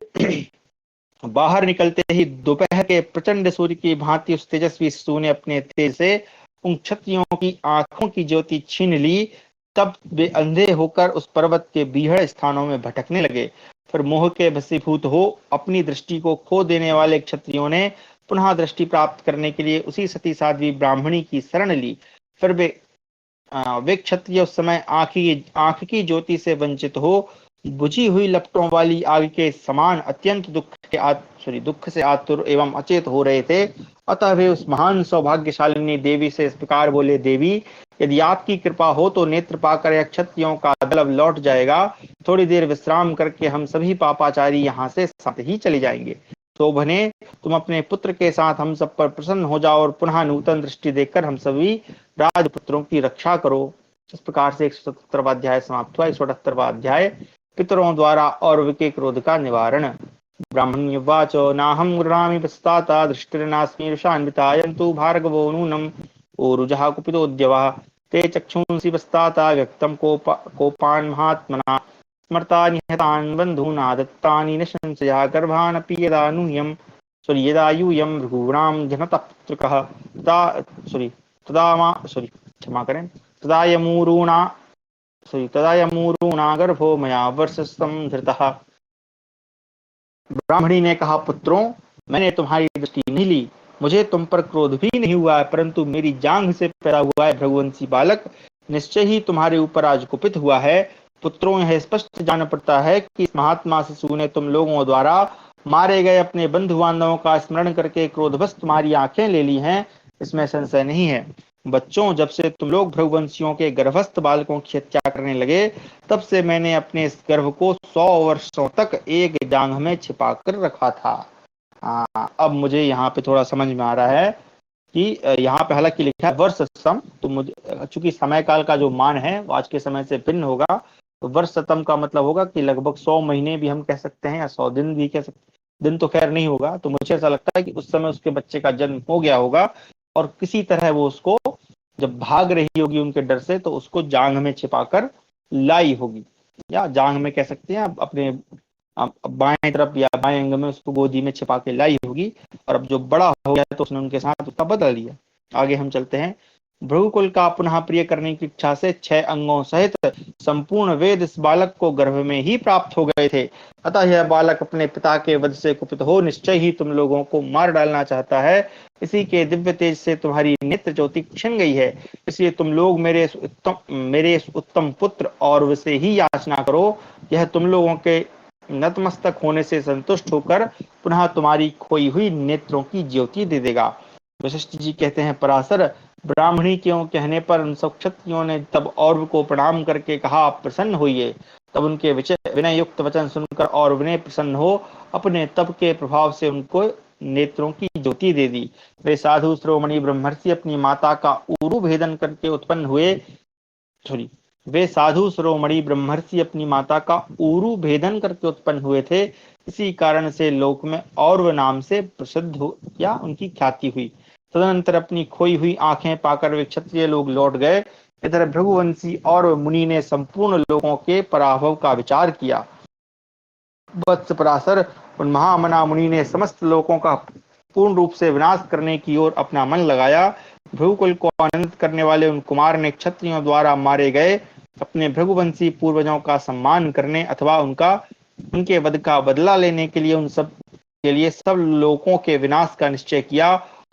बाहर निकलते ही दोपहर के प्रचंड सूर्य की भांति उस तेजस्वी शिशु ने अपने तेज से उन क्षत्रियों की आंखों की ज्योति छीन ली। तब वे अंधे होकर उस पर्वत के बीहड़ स्थानों में भटकने लगे। फिर मोह के वशीभूत हो अपनी दृष्टि को खो देने वाले क्षत्रियों ने पुनः दृष्टि प्राप्त करने के लिए उसी सती साध्वी ब्राह्मणी की शरण ली। फिर वे क्षत्रिय उस समय आंख की ज्योति से वंचित हो बुझी हुई लपटों वाली आग के समान अत्यंत दुख से आतुर एवं अचेत हो रहे थे। अतः वे उस महान सौभाग्यशालिनी देवी से इस प्रकार बोले, देवी, यदि आपकी कृपा हो तो नेत्र पाकर यह क्षत्रियों का दल अब लौट जाएगा। थोड़ी देर विश्राम करके हम सभी पापाचारी यहाँ से साथ ही चले जाएंगे। शोभने, तुम अपने पुत्र के साथ हम सब पर प्रसन्न हो जाओ और पुनः नूतन दृष्टि देकर हम सभी राजपुत्रों की रक्षा करो। इस प्रकार से 177वां अध्याय समाप्त हुआ। 178वां अध्याय पितरों द्वारा और के क्रोध का निवारण। ब्राह्मण्युवाच नाहं गृह्णामि पश्चाता दृष्टिर्नास्मि रुषान्वितायन्तु भार्गवो नूनम् ओरुजः कुपितोऽद्यवः ते चक्षुंसि पश्चाता व्यक्तं कोपान् महात्मना स्मर्ता निहतान् बन्धूनादत्तानि न संशया गर्भानपि यदा यूयं यदा यूयं भृगूणां जनतः पुत्रकः तदा क्षमा करें, तदा यमूरूणा तदा यमूरूणा गर्भो मया वर्षस्थं धृतः। ब्राह्मणी ने कहा, पुत्रों, मैंने तुम्हारी दृष्टि नहीं ली, मुझे तुम पर क्रोध भी नहीं हुआ है, परंतु मेरी जांघ से पैदा हुआ है भृगुवंशी बालक निश्चय ही तुम्हारे ऊपर आज कुपित हुआ है। पुत्रों, यह स्पष्ट जान पड़ता है कि इस महात्मा शिशु ने तुम लोगों द्वारा मारे गए अपने बंधु बांधवों का स्मरण करके क्रोधवश तुम्हारी आंखें ले ली हैं, इसमें संशय नहीं है। बच्चों, जब से तुम लोग भृगुवंशियों के गर्भस्थ बालकों की हत्या करने लगे, तब से मैंने अपने इस गर्भ को 100 वर्षों तक एक जांघ में छिपा कर रखा था। अब मुझे यहाँ पे थोड़ा समझ में आ रहा है कि यहाँ पे हालांकि लिखा है वर्ष सम, तो मुझे चूंकि समय काल का जो मान है वो आज के समय से भिन्न होगा, तो वर्ष सतम का मतलब होगा कि लगभग 100 महीने भी हम कह सकते हैं या 100 दिन भी कह सकते हैं। दिन तो खैर नहीं होगा, तो मुझे ऐसा लगता है कि उस समय उसके बच्चे का जन्म हो गया होगा और किसी तरह वो उसको जब भाग रही होगी उनके डर से, तो उसको जांग में छिपाकर लाई होगी, या जांग में कह सकते हैं अपने बाएं तरफ या बाएं अंग में उसको गोदी में छिपा के लाई होगी। और अब जो बड़ा हो गया तो उसने उनके साथ उसका बदल लिया। आगे हम चलते हैं। भृगुकुल का पुनः प्रिय करने की इच्छा से 6 अंगों सहित संपूर्ण वेद इस बालक को गर्भ में ही प्राप्त हो गए थे। अतः यह बालक अपने पिता के वध से कुपित हो निश्चय ही तुम लोगों को मार डालना चाहता है। इसी के दिव्य तेज से तुम्हारी नेत्र ज्योति छिन गई है, इसलिए तुम लोग मेरे इस उत्तम पुत्र और उसे ही याचना करो। यह तुम लोगों के नतमस्तक होने से संतुष्ट होकर पुनः तुम्हारी खोई हुई नेत्रों की ज्योति दे देगा। वशिष्ठ जी कहते हैं, पराशर, ब्राह्मणी के कहने पर उन सब क्षत्रियों ने तब और को प्रणाम करके कहा, आप प्रसन्न होइए। तब उनके विनय युक्त वचन सुनकर और विनय प्रसन्न हो अपने तप के प्रभाव से उनको नेत्रों की ज्योति दे दी। वे साधु श्रोमणी ब्रह्मर्षि अपनी माता का उरु भेदन करके उत्पन्न हुए वे साधु शिरोमणि ब्रह्मर्षि अपनी माता का उरु भेदन करके उत्पन्न हुए थे। इसी कारण से लोक में औरव नाम से प्रसिद्ध हो या उनकी ख्याति हुई। तदनंतर अपनी खोई हुई आंखें पाकर वे क्षत्रिय लोग लौट गए। इधर भृगुवंशी और मुनि ने संपूर्ण लोगों के पराभव का विचार किया। वत्स पराशर, उन महामना मुनि ने समस्त लोगों का पूर्ण रूप से विनाश करने की ओर अपना मन लगाया। भृगुकुल को आनंदित करने वाले उन कुमार ने क्षत्रियों द्वारा मारे गए अपने भृगुवंशी पूर्वजों का सम्मान करने अथवा उनके वध का बदला लेने के लिए सब लोगों के विनाश का निश्चय किया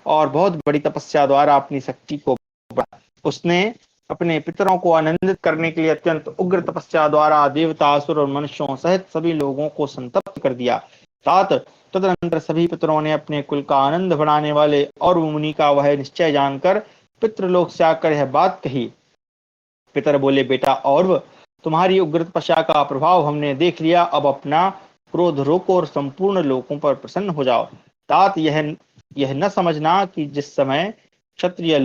और बहुत बड़ी तपस्या द्वारा अपनी शक्ति को बढ़ाया। उसने अपने पितरों को आनंदित करने के लिए अत्यंत उग्र तपस्या द्वारा देवता, असुर और मनुष्यों सहित सभी लोगों को संतप्त कर दिया। तदनंतर सभी पितरों ने अपने कुल का आनंद बढ़ाने वाले और मुनि का वह निश्चय जानकर पितृलोक से आकर यह बात कही। पितर बोले, बेटा औरव, तुम्हारी उग्र तपस्या का प्रभाव हमने देख लिया, अब अपना क्रोध रोको और संपूर्ण लोगों पर प्रसन्न हो जाओ। तात यह न समझना कि जिस समय क्षत्रिय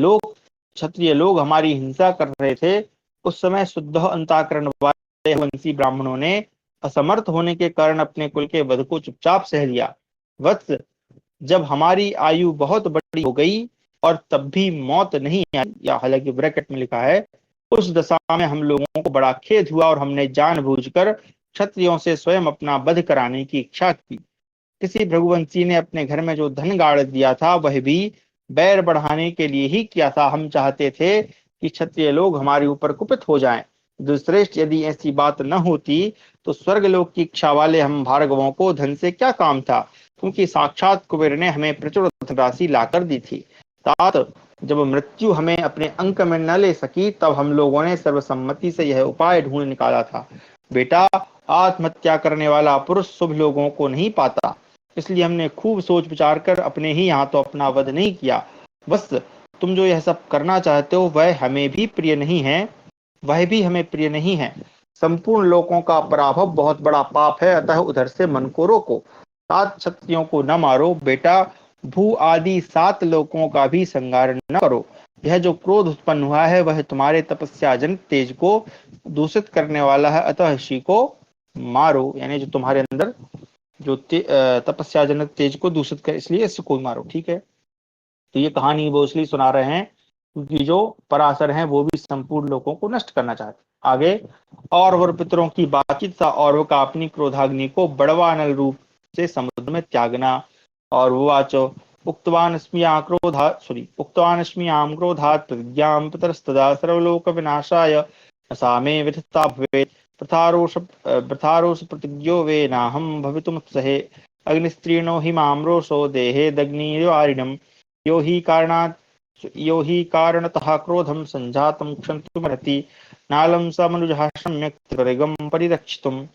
लोग हमारी हिंसा कर रहे थे, उस समय शुद्ध अंतःकरण वाले वंशी ब्राह्मणों ने असमर्थ होने के कारण अपने कुल के वध को चुपचाप सह लिया। वत्स, जब हमारी आयु बहुत बड़ी हो गई और तब भी मौत नहीं आई, या हालांकि ब्रैकेट में लिखा है, उस दशा में हम लोगों को बड़ा खेद हुआ और हमने जानबूझकर क्षत्रियों से स्वयं अपना वध कराने की इच्छा की। किसी भृगुवंशी ने अपने घर में जो धन गाड़ दिया था वह भी बैर बढ़ाने के लिए ही किया था। हम चाहते थे कि क्षत्रिय लोग हमारे ऊपर कुपित हो जाएं। दुष्श्रेष्ठ, यदि ऐसी बात न होती तो स्वर्गलोक की इच्छा वाले हम भार्गवों को धन से क्या काम था, क्योंकि साक्षात कुबेर ने हमें प्रचुर धनराशि लाकर दी थी। तात, जब मृत्यु हमें अपने अंक में न ले सकी, तब हम लोगों ने सर्वसम्मति से यह उपाय ढूंढ निकाला था। बेटा, आत्महत्या करने वाला पुरुष शुभ लोगों को नहीं पाता, इसलिए हमने खूब सोच विचार कर अपने ही हाथों अपना वध नहीं किया। बस तुम जो यह सब करना चाहते हो वह हमें भी प्रिय नहीं है, वह भी हमें प्रिय नहीं है। संपूर्ण लोगों का पराभव बहुत बड़ा पाप है, अतः उधर से मन को रोको। 7 क्षत्रियों को न मारो बेटा, भू आदि 7 लोकों का भी संहार न करो। यह जो क्रोध उत्पन्न हुआ है वह तुम्हारे तपस्या जनित तेज को दूषित करने वाला है, अतः इसी को मारो। यानी जो तुम्हारे अंदर जो तपस्या जनक तेज को दूषित कर, इसलिए इसको मारो। ठीक है, तो ये कहानी वो इसलिए सुना रहे हैं क्योंकि जो पराशर हैं वो भी संपूर्ण लोगों को नष्ट करना चाहते। आगे, और पितरों की बातचीत सा और का अपनी क्रोधाग्नि को बड़वानल रूप से समुद्र में त्यागना। और वो वाचो उक्तवान अस्मि आम क्रोधात् प्रतिज्ञां पितरस्तदा सर्वलोक विनाशाय सा मे विधता भवेत् प्रथारोष प्रतिज्ञो वे नाहं भवितुमुत्सहे अग्निस्त्रीणो हि मां रोषो देहे दग्निवारिणम् यो हि कारणतः क्रोधं संजातं क्षन्तुमर्हति नालं स मनुजः सम्यक् त्रिगं परिरक्षितुम्।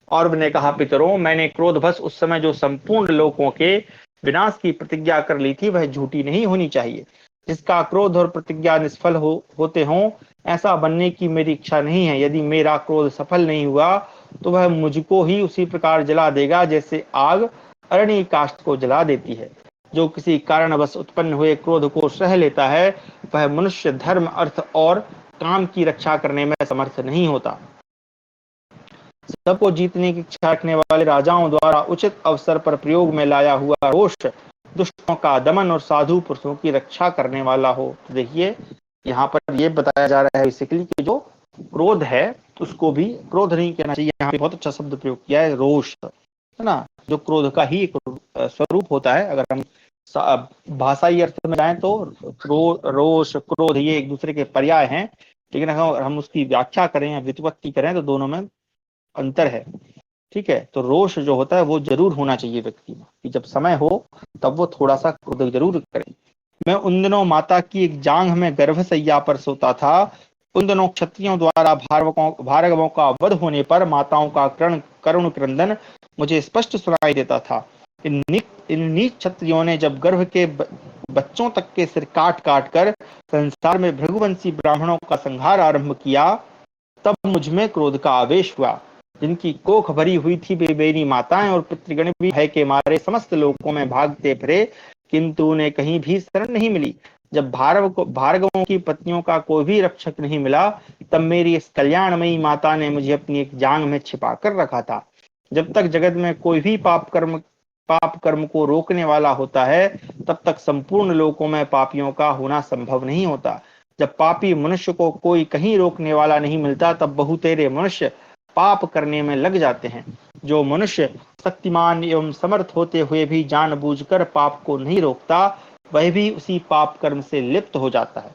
और ने कहा, पितरों, मैंने क्रोधवश उस समय जो संपूर्ण लोकों के विनाश की प्रतिज्ञा कर ली थी वह झूठी नहीं होनी चाहिए। जिसका क्रोध और प्रतिज्ञा निष्फल होते हों, ऐसा बनने की मेरी इच्छा नहीं है। यदि मेरा क्रोध सफल नहीं हुआ तो वह मुझको ही उसी प्रकार जला देगा जैसे आग अरण्य काष्ठ को जला देती है। जो किसी कारणवश उत्पन्न हुए क्रोध को सह लेता है वह मनुष्य धर्म, अर्थ और काम की रक्षा करने में समर्थ नहीं होता। सबको जीतने की इच्छा रखने वाले राजाओं द्वारा उचित अवसर पर प्रयोग में लाया हुआ रोष दुष्टों का दमन और साधु पुरुषों की रक्षा करने वाला हो। तो देखिए, यहाँ पर ये बताया जा रहा है बेसिकली कि जो क्रोध है उसको भी क्रोध नहीं कहना चाहिए। यहाँ पे बहुत अच्छा शब्द प्रयोग किया है, रोष, है ना, जो क्रोध का ही एक स्वरूप होता है। अगर हम भाषाई अर्थ में जाएं तो रोष, क्रोध ये एक दूसरे के पर्याय हैं, लेकिन अगर हम उसकी व्याख्या करें या व्युत्पत्ति करें तो दोनों में अंतर है। ठीक है, तो रोष जो होता है वो जरूर होना चाहिए व्यक्ति में, कि जब समय हो तब वो थोड़ा सा क्रोध जरूर करे। मैं उन दिनों माता की एक जांघ में गर्भशैया पर सोता था। उन दिनों क्षत्रियों द्वारा भार्गवों का वध होने पर माताओं का करुण क्रंदन मुझे स्पष्ट सुनाई देता था। इन नीच क्षत्रियों ने जब गर्भ के बच्चों तक के सिर काट काट कर संसार में भृगुवंशी ब्राह्मणों का संहार आरंभ किया, तब मुझ में क्रोध का आवेश हुआ। जिनकी कोख भरी हुई थी वे मेरी माताएं और पितृगण भी भय के मारे समस्त लोकों में भागते फिरे, किंतु उन्हें कहीं भी शरण नहीं मिली। जब भार्गवों की पत्नियों का कोई भी रक्षक नहीं मिला, तब मेरी इस कल्याणमयी माता ने मुझे अपनी एक जांग में छिपा कर रखा था। जब तक जगत में कोई भी पाप कर्म को रोकने वाला होता है, तब तक संपूर्ण लोकों में पापियों का होना संभव नहीं होता। जब पापी मनुष्य को कोई कहीं रोकने वाला नहीं मिलता, तब बहुतेरे मनुष्य पाप करने में लग जाते हैं। जो मनुष्य शक्तिमान एवं समर्थ होते हुए भी जानबूझकर पाप को नहीं रोकता, वह भी उसी पाप कर्म से लिप्त हो जाता है।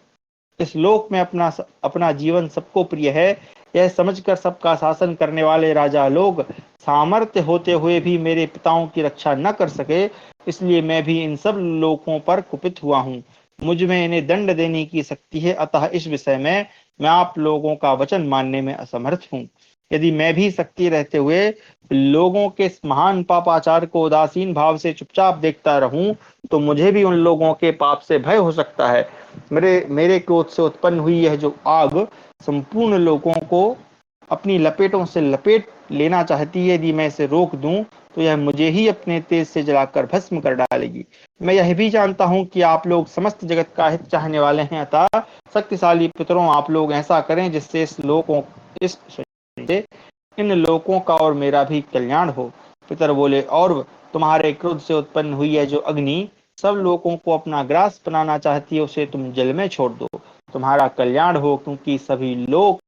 इस लोक में अपना जीवन सबको प्रिय है, यह समझकर सबका शासन करने वाले राजा लोग सामर्थ्य होते हुए भी मेरे पिताओं की रक्षा न कर सके, इसलिए मैं भी इन सब लोगों पर कुपित हुआ हूँ। मुझ में इन्हें दंड देने की शक्ति है, अतः इस विषय में मैं आप लोगों का वचन मानने में असमर्थ हूँ। यदि मैं भी शक्ति रहते हुए लोगों के इस महान पापाचार को उदासीन भाव से चुपचाप देखता रहूं, तो मुझे भी उन लोगों के पाप से भय हो सकता है। मेरे क्रोध से उत्पन्न हुई यह जो आग संपूर्ण लोगों को अपनी लपेटों से लपेट लेना चाहती है। यदि मैं इसे रोक दूं तो यह मुझे ही अपने तेज से जलाकर भस्म कर डालेगी। मैं यह भी जानता हूं कि आप लोग समस्त जगत का हित चाहने वाले हैं, अतः शक्तिशाली पितरों, आप लोग ऐसा करें जिससे इन लोकों का और मेरा भी कल्याण हो। पितर बोले, और तुम्हारे क्रोध से उत्पन्न हुई है जो अग्नि सब लोगों को अपना ग्रास बनाना चाहती है, उसे तुम जल में छोड़ दो, तुम्हारा कल्याण हो, क्योंकि सभी लोग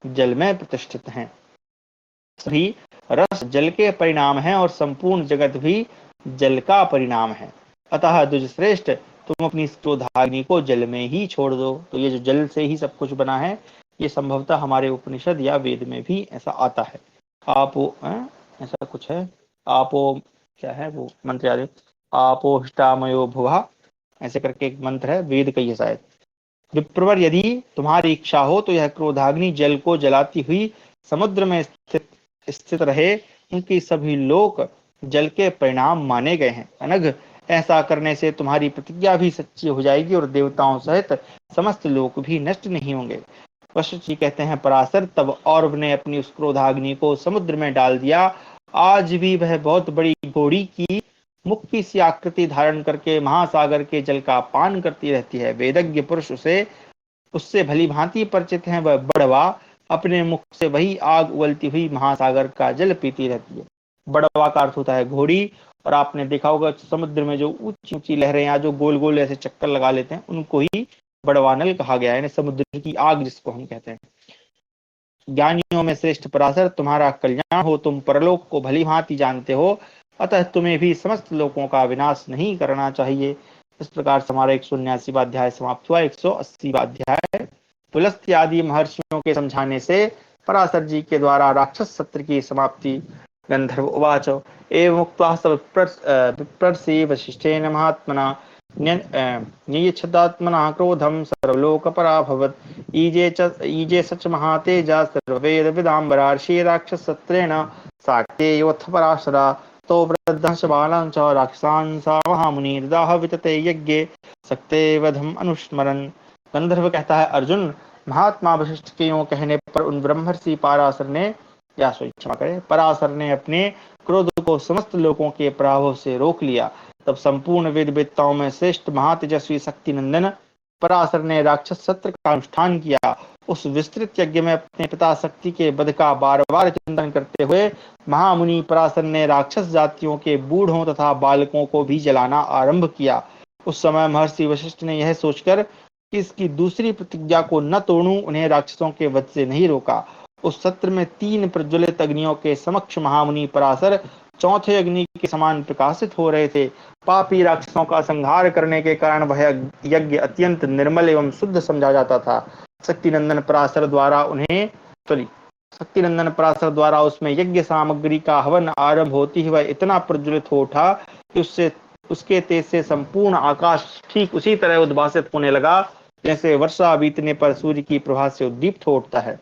जल में प्रतिष्ठित हैं। सभी रस जल के परिणाम है और संपूर्ण जगत भी जल का परिणाम है। अतः दुष्श्रेष्ठ, तुम अपनी क्रोधाग्नि को जल में ही छोड़ दो। तो ये जो जल से ही सब कुछ बना है, ये संभवतः हमारे उपनिषद या वेद में भी ऐसा आता है। आपो ऐसा कुछ है, आपो क्या है वो मंत्र याद है, आपो हिष्टामयो भुवा, ऐसे करके एक मंत्र है, वेद का ये शायद। विप्रवर, यदि तुम्हारी इच्छा हो तो यह क्रोधाग्नि जल को जलाती हुई समुद्र में स्थित रहे, क्योंकि सभी लोग जल के परिणाम माने गए हैं। अनघ, ऐसा करने से तुम्हारी प्रतिज्ञा भी सच्ची हो जाएगी और देवताओं सहित समस्त लोग भी नष्ट नहीं होंगे। वशिष्ठ जी कहते हैं, पराशर, तब औरव ने अपनी उस क्रोधाग्नि को समुद्र में डाल दिया आज भी वह बहुत बड़ी घोड़ी की मुक्की सी आकृति धारण करके महासागर के जल का पान करती रहती है। वेदज्ञ पुरुष उसे उससे भली भांति परिचित हैं। वह बड़वा अपने मुख से वही आग उगलती हुई महासागर का जल पीती रहती है। बड़वा का अर्थ होता है घोड़ी। और आपने देखा होगा समुद्र में जो ऊंची ऊंची लहरें या जो गोल गोल ऐसे चक्कर लगा लेते हैं उनको ही बड़वानल कहा गया है, यानी समुद्र की आग जिसको हम कहते हैं। ज्ञानियों में श्रेष्ठ पराशर, तुम्हारा कल्याण हो। तुम परलोक को भली भांति जानते हो, अतः तुम्हें भी समस्त लोगों का विनाश नहीं करना चाहिए। इस प्रकार से हमारा 179वां अध्याय समाप्त हुआ। 180वां अध्याय पुलस्त्य आदि महर्षियों के समझाने से पराशर जी के द्वारा राक्षस सत्र की समाप्ति। गंधर्व उवाच एवं उक्त्वा स विप्रर्षि वसिष्ठेन महात्मना नियच्छदात्मना क्रोधम सर्वलोकपराभवत्। ईजे सच महातेजा सर्ववेद विदाम्बरार्षि राक्षसत्रेण साक्तेयोऽथ पराशरा तो वृद्धंश बालां च राक्षसान् सा महामुनि ददाह वितते यज्ञे सक्ते वधम अनुस्मरन्। गंधर्व कहता है अर्जुन, महात्मा वशिष्ठ के यूं कहने पर उन ब्रह्मर्षि पाराशर ने या क्षमा करे पराशर ने अपने क्रोध को समस्त लोगों के प्रभाव से रोक लिया। तब संपूर्ण वेद वेदताओं में श्रेष्ठ महातेजस्वी शक्ति नंदन पराशर ने राक्षस सत्र का अनुष्ठान किया। उस विस्तृत यज्ञ में अपने पिता शक्ति के वध का बार बार चिंतन करते हुए महामुनि पराशर ने राक्षस जातियों के बूढ़ों तथा बालकों को भी जलाना आरंभ किया। उस समय महर्षि वशिष्ठ ने यह सोचकर कि इसकी दूसरी प्रतिज्ञा को न तोड़ूं, उन्हें राक्षसों के वध से नहीं रोका। उस सत्र में 3 प्रज्वलित अग्नियों के समक्ष महामुनि पराशर चौथे अग्नि के समान प्रकाशित हो रहे थे। पापी राक्षसों का संहार करने के कारण वह यज्ञ अत्यंत निर्मल एवं शुद्ध समझा जाता था। शक्तिनंदन पराशर द्वारा उन्हें शक्तिनंदन पराशर द्वारा उसमें यज्ञ सामग्री का हवन आरंभ होती ही वह इतना प्रज्वलित हो उठा कि उसके तेज से संपूर्ण आकाश ठीक उसी तरह उद्भासित होने लगा जैसे वर्षा बीतने पर सूर्य की प्रभा से उद्दीप्त हो उठता है।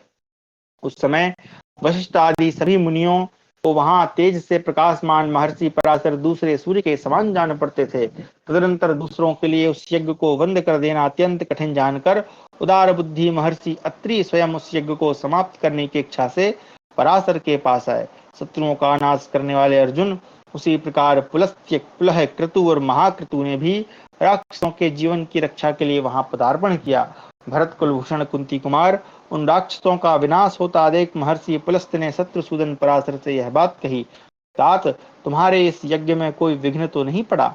उस समय वशिष्ठ आदि सभी मुनियों को वहां तेज से प्रकाशमान महर्षि पराशर दूसरे सूर्य के समान जान पड़ते थे। तदनंतर दूसरों के लिए उस यज्ञ को बंद कर देना अत्यंत कठिन जानकर उदार बुद्धि महर्षि अत्रि स्वयं उस यज्ञ को समाप्त करने की इच्छा से पराशर के पास आए। शत्रुओं का नाश करने वाले अर्जुन, उसी प्रकार पुलस्त्य, पुलह, क्रतु और महाक्रतु ने भी राक्षसों के जीवन की रक्षा के लिए वहां पदार्पण किया। भरत कुलभूषण कुंती कुमार, उन राक्षसों का विनाश होता देख महर्षि पुलस्त्य ने शत्रुसूदन पराशर से यह बात कही, तात तुम्हारे इस यज्ञ में कोई विघ्न तो नहीं पड़ा?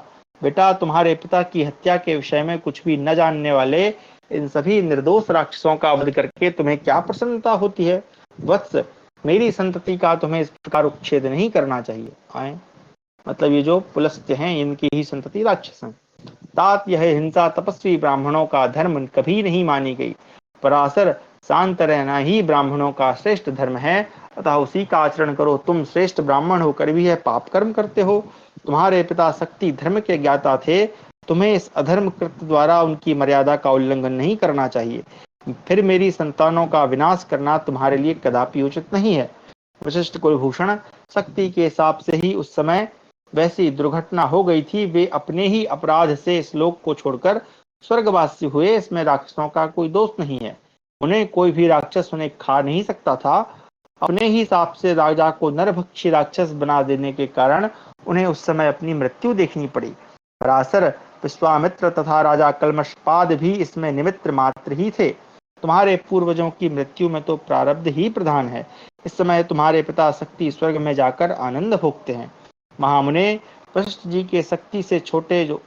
बेटा, तुम्हारे पिता की हत्या के विषय में कुछ भी न जानने वाले इन सभी निर्दोष राक्षसों का वध करके तुम्हें क्या प्रसन्नता होती है? वत्स, मेरी संतति का तुम्हें इस प्रकार उच्छेद नहीं करना चाहिए। आए मतलब ये जो पुलस्त्य हैं इनकी ही संतति राक्षस हैं। तात यह हिंसा तपस्वी ब्राह्मणों का धर्म कभी नहीं मानी गई। पराशर, शांत रहना ही ब्राह्मणों का श्रेष्ठ धर्म है, अतः उसी का आचरण करो। तुम श्रेष्ठ ब्राह्मण होकर भी यह पाप कर्म करते हो। तुम्हारे पिता शक्ति धर्म के ज्ञाता थे, तुम्हें इस अधर्म कृत्य द्वारा उनकी मर्यादा का उल्लंघन नहीं करना चाहिए। फिर मेरी संतानों का विनाश करना तुम्हारे लिए कदापि उचित नहीं है। वशिष्ठ कुलभूषण, शक्ति के हिसाब से ही उस समय वैसी दुर्घटना हो गई थी। वे अपने ही अपराध से इस लोक को छोड़कर स्वर्गवासी हुए, इसमें राक्षसों का कोई दोष नहीं है। उन्हें कोई भी राक्षस उन्हें खा नहीं सकता था। अपने ही हिसाब से राजा को नरभक्षी राक्षस बना देने के कारण उन्हें उस समय अपनी मृत्यु देखनी पड़ी। पराशर, विश्वामित्र तथा राजा कल्मषपाद भी इसमें निमित्त मात्र ही थे। तुम्हारे पूर्वजों की मृत्यु में तो प्रारब्ध ही प्रधान है। इस समय तुम्हारे पिता शक्ति स्वर्ग में जाकर आनंद भोगते हैं। महामुने, वशिष्ठ जी के शक्ति से छोटे जो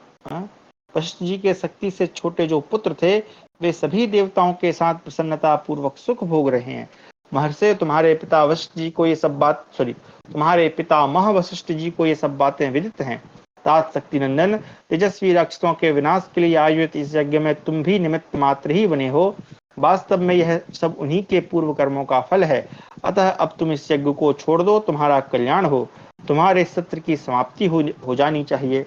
वशिष्ठ जी के शक्ति से छोटे जो पुत्र थे वे सभी देवताओं के साथ प्रसन्नता पूर्वक सुख भोग रहे हैं। महर्षि, तुम्हारे पिता वशिष्ठ जी को ये सब बात तुम्हारे पिता मह वशिष्ठ जी को ये सब बातें विदित हैं। तात शक्ति नंदन, तेजस्वी राक्षसों के विनाश के लिए आयोजित इस यज्ञ में तुम भी निमित्त मात्र ही बने हो। वास्तव में यह सब उन्हीं के पूर्व कर्मों का फल है। अतः अब तुम इस यज्ञ को छोड़ दो, तुम्हारा कल्याण हो। तुम्हारे सत्र की समाप्ति हो जानी चाहिए।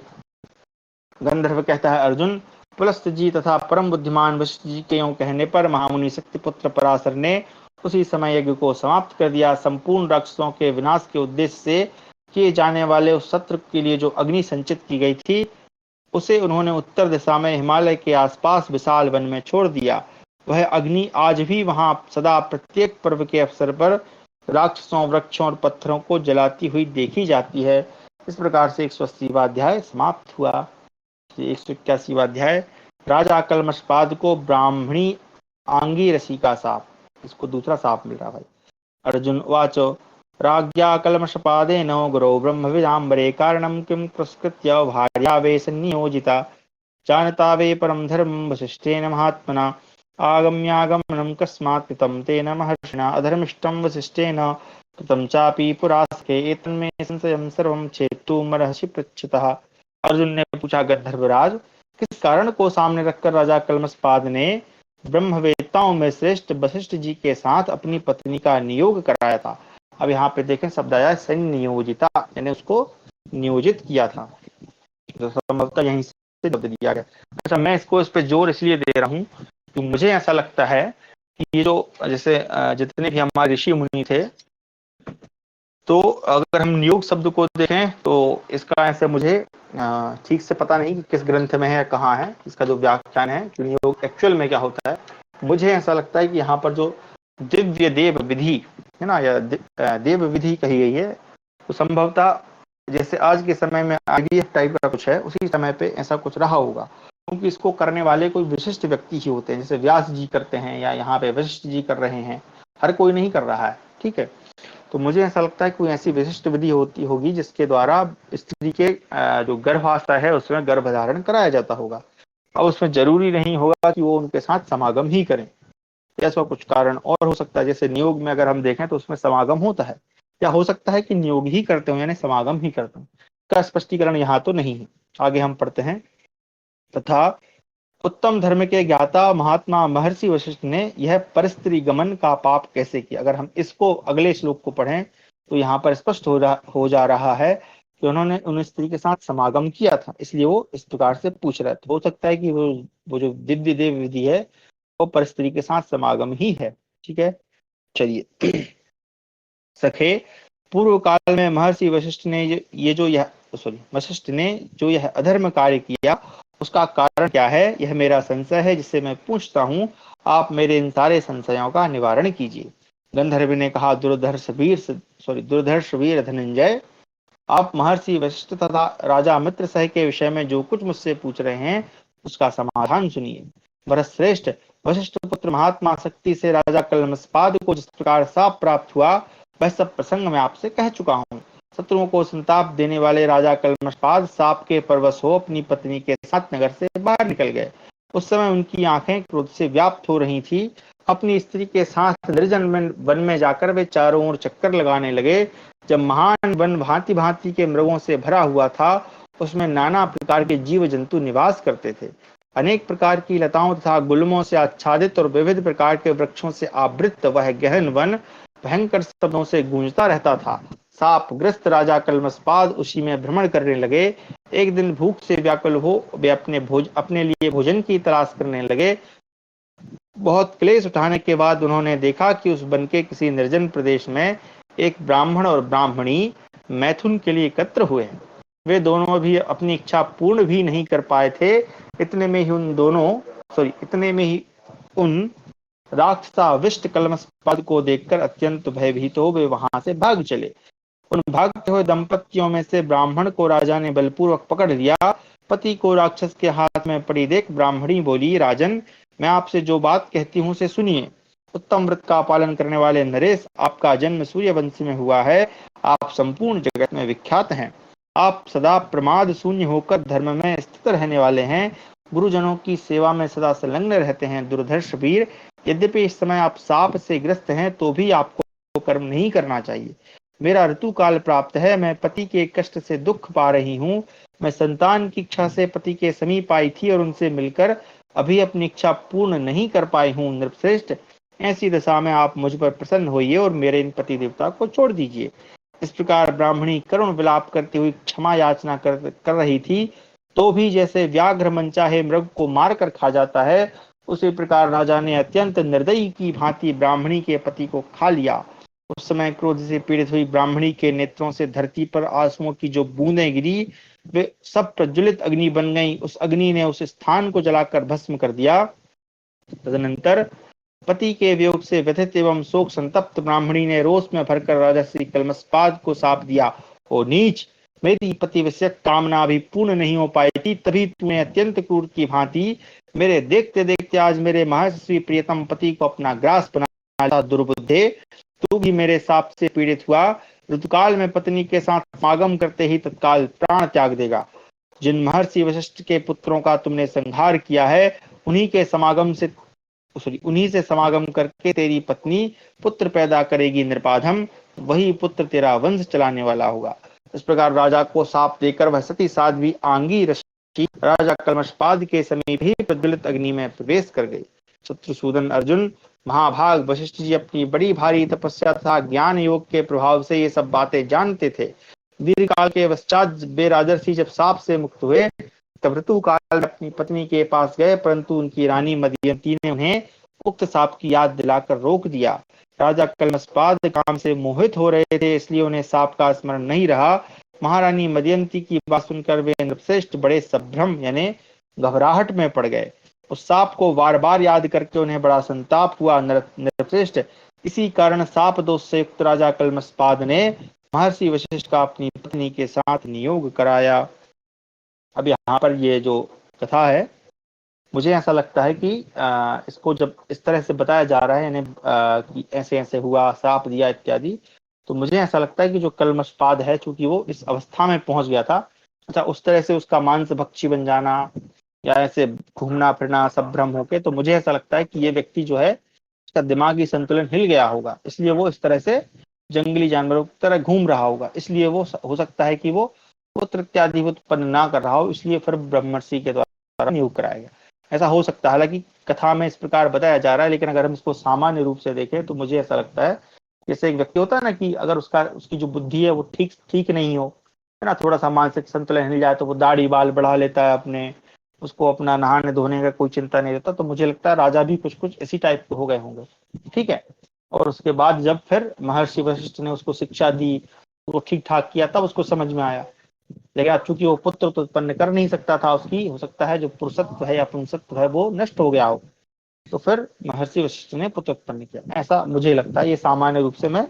गंधर्व कहता है अर्जुन, पुलस्त्य जी तथा परम बुद्धिमान वशिष्ठ जी के यूं कहने पर महामुनि शक्तिपुत्र पराशर ने उसी समय यज्ञ को समाप्त कर दिया। संपूर्ण राक्षसों के विनाश के उद्देश्य से किए जाने वाले उस सत्र के लिए जो अग्नि संचित की गई थी उसे उन्होंने उत्तर दिशा में हिमालय के आसपास विशाल वन में छोड़ दिया। वह अग्नि आज भी वहां सदा प्रत्येक पर्व के अवसर पर राक्षसों, वृक्षों और पत्थरों को जलाती हुई देखी जाती है। इस प्रकार से 180वां अध्याय समाप्त हुआ। 181वां अध्याय, राजा कल्मषपाद को ब्राह्मणी आंगी रसी का साप, इसको दूसरा साप मिल रहा भाई। अर्जुन उवाच राज्ञा कल्मषपादेन गुरौ ब्रह्मविदाम्बरे कारणं किं पुरस्कृत्य भार्यावेश नियोजिता जानता वे परम धर्मं वसिष्ठेन महात्मना आगम्यागमनं कस्मात् कृतं तेन महर्षिणा अधर्मिष्टं वसिष्ठेन कृतं चापि पुरास्के एतन्मे संशयं सर्वं छेत्तुमर्हसि पृच्छतः। अर्जुन ने पूछा, गंधर्वराज, किस कारण को सामने रखकर राजा कल्मषपाद ने ब्रह्मवेत्ताओं में श्रेष्ठ वशिष्ठ जी के साथ अपनी पत्नी का नियोग कराया था। अब यहाँ पे देखें शब्द आया संनियोजिता, यानी उसको नियोजित किया था, तो संभवतः यहीं से शब्द दिया गया। अच्छा, मैं इसको इस पे जोर इसलिए दे रहा हूँ कि मुझे ऐसा लगता है कि ये जो जैसे जितने भी हमारे ऋषि मुनि थे, तो अगर हम नियोग शब्द को देखें तो इसका ऐसे मुझे ठीक से पता नहीं कि किस ग्रंथ में है या कहाँ है इसका जो व्याख्यान है कि नियोग एक्चुअल में क्या होता है। मुझे ऐसा लगता है कि यहाँ पर जो दिव्य देव विधि है ना, या देव विधि कही गई है, तो संभवतः जैसे आज के समय में आईवीएफ टाइप का कुछ है, उसी समय पे ऐसा कुछ रहा होगा, क्योंकि इसको करने वाले कोई विशिष्ट व्यक्ति ही होते हैं। जैसे व्यास जी करते हैं या यहाँ पे वशिष्ठ जी कर रहे हैं, हर कोई नहीं कर रहा है, ठीक है। तो मुझे ऐसा लगता है कोई ऐसी विशिष्ट विधि होती होगी जिसके द्वारा स्त्री के जो गर्भावस्था है उसमें गर्भधारण कराया जाता होगा। अब उसमें जरूरी नहीं होगा कि वो उनके साथ समागम ही करें, ऐसा कुछ कारण और हो सकता है। जैसे नियोग में अगर हम देखें तो उसमें समागम होता है, या हो सकता है कि नियोग ही करते हो यानी समागम ही करते हो, का स्पष्टीकरण यहाँ तो नहीं है। आगे हम पढ़ते हैं, तथा उत्तम धर्म के ज्ञाता महात्मा महर्षि वशिष्ठ ने यह परस्त्री गमन का पाप कैसे किया। अगर हम इसको अगले श्लोक को पढ़ें तो यहाँ पर स्पष्ट हो जा रहा है कि उन्होंने उन स्त्री के साथ समागम किया था, इसलिए वो इस प्रकार से पूछ रहे थे। हो सकता है कि वो जो दिव्य देव विधि है वो परस्त्री के साथ समागम ही है, ठीक है। चलिए सखे, पूर्व काल में महर्षि वशिष्ठ ने ये जो यह सॉरी वशिष्ठ ने जो यह अधर्म कार्य किया उसका कारण क्या है, यह मेरा संशय है जिससे मैं पूछता हूँ। आप मेरे इन सारे संशयों का निवारण कीजिए। गंधर्व ने कहा, दुर्धर्ष वीर धनंजय, आप महर्षि वशिष्ठ तथा राजा मित्र सह के विषय में जो कुछ मुझसे पूछ रहे हैं उसका समाधान सुनिए। भरत श्रेष्ठ, वशिष्ठ पुत्र महात्मा शक्ति से राजा कल्मषपाद को जिस प्रकार शाप प्राप्त हुआ वह सब प्रसंग मैं आपसे कह चुका हूँ। शत्रुओं को संताप देने वाले राजा कल्मषपाद शाप के परवश हो अपनी पत्नी के साथ नगर से बाहर निकल गए। उस समय उनकी आंखें क्रोध से व्याप्त हो रही थी। अपनी स्त्री के साथ निर्जन वन में जाकर वे चारों ओर चक्कर लगाने लगे। जब महान वन भांति भांति के मृगों से भरा हुआ था, उसमें नाना प्रकार के जीव जंतु निवास करते थे। अनेक प्रकार की लताओं तथा गुल्मों से आच्छादित और विविध प्रकार के वृक्षों से आवृत वह गहन वन भयंकर शब्दों से गूंजता रहता था। सापग्रस्त राजा कल्मषपाद उसी में भ्रमण करने लगे। एक दिन भूख से व्याकुल हो वे अपने लिए भोजन की तलाश करने लगे। बहुत क्लेश उठाने के बाद उन्होंने देखा कि उस वन के किसी निर्जन प्रदेश में एक ब्राह्मण और ब्राह्मणी मैथुन के लिए एकत्र हुए हैं। वे दोनों भी अपनी इच्छा पूर्ण भी नहीं कर पाए थे। इतने में ही उन राक्षसाविष्ट कलमषपद को देखकर अत्यंत भयभीत हो वे वहां से भाग चले। उन भागते हुए दंपतियों में से ब्राह्मण को राजा ने बलपूर्वक पकड़ लिया। पति को राक्षस के हाथ में पड़ी देख ब्राह्मणी बोली, राजन, मैं आपसे जो बात कहती हूँ उसे सुनिए। उत्तम व्रत का पालन करने वाले नरेश, आपका जन्म सूर्यवंशी में हुआ है। आप संपूर्ण जगत में विख्यात हैं। आप सदा प्रमाद शून्य होकर धर्म में स्थित रहने वाले हैं। गुरुजनों की सेवा में सदा संलग्न रहते हैं। दुर्धर्ष वीर, यद्यपि इस समय आप साप से ग्रस्त हैं तो भी आपको कर्म नहीं करना चाहिए। मेरा ऋतु काल प्राप्त है, मैं पति के कष्ट से दुख पा रही हूँ। मैं संतान की इच्छा से पति के समीप आई थी और उनसे मिलकर अभी अपनी इच्छा पूर्ण नहीं कर पाई हूँ। नृपश्रेष्ठ, ऐसी दशा में आप मुझ पर प्रसन्न होइए और मेरे इन पति देवता को छोड़ दीजिए। इस प्रकार ब्राह्मणी करुण विलाप करती हुई क्षमा याचना कर रही थी, तो भी जैसे व्याघ्र मनचाहे मृग को मारकर खा जाता है, उसी प्रकार राजा ने अत्यंत निर्दयी की भांति ब्राह्मणी के पति को खा लिया। उस समय क्रोध से पीड़ित हुई ब्राह्मणी के नेत्रों से धरती पर आंसुओं की जो बूंदें गिरी वे सब प्रज्वलित अग्नि बन गईं। उस अग्नि ने उस स्थान को जलाकर भस्म कर दिया। तदनंतर पति के वियोग से व्यथित एवं शोक संतप्त ब्राह्मणी ने रोष में भरकर राजर्षि कल्मषपाद को शाप दिया। ओ नीच, मेरी पति विषयक कामना भी पूर्ण नहीं हो पाई थी, तभी तूने अत्यंत क्रूर की भांति मेरे देखते देखते आज मेरे महर्षि प्रियतम पति को अपना ग्रास बना। दुर्बुद्धे, तू भी मेरे शाप से पीड़ित हुआ। ऋतुकाल में पत्नी के साथ समागम करते ही तत्काल प्राण त्याग देगा। जिन महर्षि वशिष्ठ के पुत्रों का तुमने संहार किया है, उन्हीं के समागम से उन्हीं से समागम करके तेरी पत्नी पुत्र पैदा करेगी नृपाधम, वही पुत्र तेरा वंश चलाने वाला होगा। इस प्रकार राजा को शाप देकर वह सती साध्वी आंगी ऋषि राजा कल्मषपाद के समीप ही प्रज्वलित अग्नि में प्रवेश कर गई। शत्रुसूदन अर्जुन, महाभाग वशिष्ठ जी अपनी बड़ी भारी तपस्या तथा ज्ञान योग के प्रभाव से ये सब बातें जानते थे। दीर्घ काल के पश्चात वे राजर्षि जब साप से मुक्त हुए तब ऋतु काल में अपनी पत्नी के पास गए, परंतु उनकी रानी मदयंती ने उन्हें उक्त साप की याद दिलाकर रोक दिया। राजा कल्मषपाद काम से मोहित हो रहे थे, इसलिए उन्हें साप का स्मरण नहीं रहा। महारानी मदयंती की बात सुनकर वे नृपश्रेष्ठ बड़े संभ्रम यानी घबराहट में पड़ गए। उस साप को बार बार याद करके उन्हें बड़ा संताप हुआ। नृपश्रेष्ठ, इसी कारण साप दोष से युक्त राजा कल्मषपाद ने महर्षि वशिष्ठ का अपनी पत्नी के साथ नियोग कराया। अब यहाँ पर ये जो कथा है, मुझे ऐसा लगता है कि इसको जब इस तरह से बताया जा रहा है यानी कि ऐसे ऐसे हुआ, श्राप दिया इत्यादि, तो मुझे ऐसा लगता है कि जो कल्मषपाद है, चूंकि वो इस अवस्था में पहुंच गया था, अच्छा उस तरह से उसका मांस भक्षी बन जाना या ऐसे घूमना फिरना संभ्रम होके, तो मुझे ऐसा लगता है कि ये व्यक्ति जो है उसका दिमागी संतुलन हिल गया होगा, इसलिए वो इस तरह से जंगली जानवरों की तरह घूम रहा होगा। इसलिए वो हो सकता है कि वो पुत्र इत्यादि उत्पन्न ना कर रहा हो, इसलिए फिर ब्रह्मर्षि के द्वारा नियुक्त कराया गया। ऐसा हो सकता है, हालांकि कथा में इस प्रकार बताया जा रहा है, लेकिन अगर हम इसको सामान्य रूप से देखें तो मुझे ऐसा लगता है जैसे एक व्यक्ति होता है ना कि अगर उसकी जो बुद्धि है वो ठीक ठीक नहीं हो, है ना, थोड़ा सा मानसिक संतुलन हिल जाए तो वो दाढ़ी बाल बढ़ा लेता है अपने, उसको अपना नहाने धोने का कोई चिंता नहीं रहता। तो मुझे लगता है राजा भी कुछ कुछ इसी टाइप के हो गए होंगे। ठीक है, और उसके बाद जब फिर महर्षि वशिष्ठ ने उसको शिक्षा दी, वो ठीक ठाक किया, तब उसको समझ में आया। लेकिन अब चूंकि वो पुत्र तो उत्पन्न कर नहीं सकता था, उसकी हो सकता है जो पुरुषत्व है या पुंसत्व है वो नष्ट हो गया हो, तो फिर महर्षि वशिष्ठ ने पुत्र उत्पन्न किया, ऐसा मुझे लगता है। ये सामान्य रूप से मैं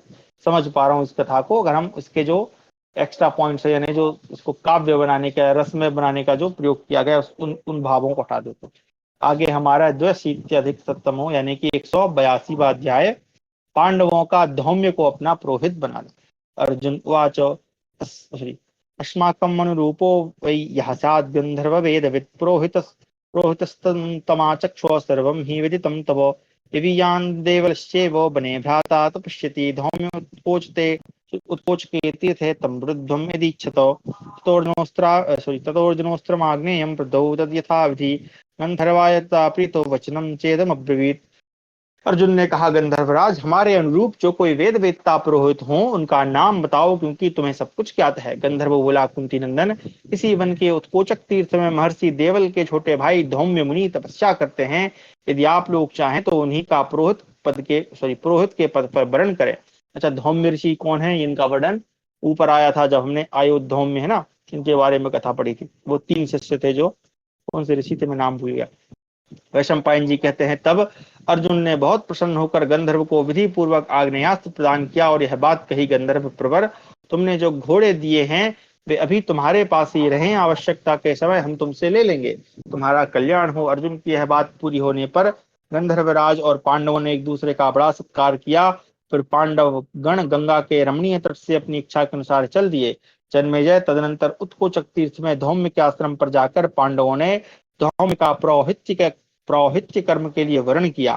समझ पा रहा हूँ इस कथा को। अगर हम इसके जो एक्स्ट्रा पॉइंट्स है यानी जो इसको काव्य बनाने का, रसमय बनाने का जो प्रयोग किया गया, उन भावों को हटा दो तो आगे हमारा द्व्यशीत्यधिक सप्तमो यानी कि 182वां अध्याय, पांडवों का धौम्य को अपना पुरोहित बनाना। अर्जुन उवाच सॉरी, अस्माकं अनुरूपो वै यः स्यात् गन्धर्ववेदवित् पुरोहितस्तमाचक्षुः सर्वं हि विदितं तव दिव्यान् देवलश्चैव वने भ्राता तपस्यति धौम्योत्कोचते उत्कोचके तीर्थे तं वृद्धं यदीच्छत ततोर्जुनोऽस्त्रमाग्नेयं प्रदौ तद्यथाविधि गन्धर्वाय प्रीतो वचनं चेदमब्रवीत्। अर्जुन ने कहा, गंधर्वराज, हमारे अनुरूप जो कोई वेद वेदता पुरोहित हो उनका नाम बताओ, क्योंकि तुम्हें सब कुछ ज्ञात है। गंधर्व बोला, कुंती नंदन, इसी वन के उत्कोचक तीर्थ में महर्षि देवल के छोटे भाई धौम्य मुनि तपस्या करते हैं। यदि आप लोग चाहें तो उन्हीं का पुरोहित के पद पर वर्ण करें। अच्छा, धौम्य ऋषि कौन है, इनका वर्णन ऊपर आया था जब हमने आयोधौम्य है ना, इनके बारे में कथा पढ़ी थी। वो 3 शिष्य थे, जो कौन से ऋषि थे, मैं नाम भूल गया। वैशंपायन जी कहते हैं, तब अर्जुन ने बहुत प्रसन्न होकर गंधर्व को विधि पूर्वक आग्नेयास्त्र प्रदान किया और यह बात कही, गंधर्व प्रवर, तुमने जो घोड़े दिए हैं वे अभी तुम्हारे पास ही रहें, आवश्यकता के समय हम तुमसे ले लेंगे, तुम्हारा कल्याण हो। अर्जुन की यह बात पूरी होने पर गंधर्वराज और पांडवों ने एक दूसरे का बड़ा सत्कार किया। फिर पांडव गण गंगा के रमणीय तट से अपनी इच्छा के अनुसार चल दिए। जन्मेजय तदनंतर उत्कोचक तीर्थ में धौम्य के आश्रम पर जाकर पांडवों ने धौम्य का पौरोहित्य कर्म के लिए वर्ण किया।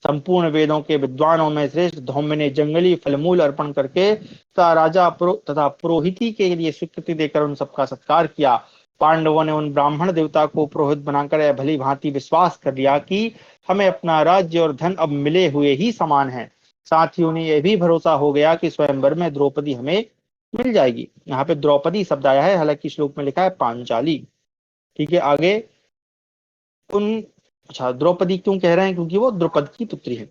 संपूर्ण वेदों के विद्वानों में श्रेष्ठ धौम्य ने जंगली फलमूल अर्पण करके तथा पुरोहिती के लिए स्वीकृति देकर उन सबका सत्कार किया। पांडवों ने उन ब्राह्मण देवता को पुरोहित बनाकर यह भली भांति विश्वास कर लिया कि हमें अपना राज्य और धन अब मिले हुए ही समान है। साथ ही उन्हें यह भी भरोसा हो गया कि स्वयंवर में द्रौपदी हमें मिल जाएगी। यहाँ पे द्रौपदी शब्द आया है, हालांकि श्लोक में लिखा है पांचाली। ठीक है, आगे उन अच्छा, द्रौपदी क्यों कह रहे हैं, क्योंकि वो द्रुपद की पुत्री है।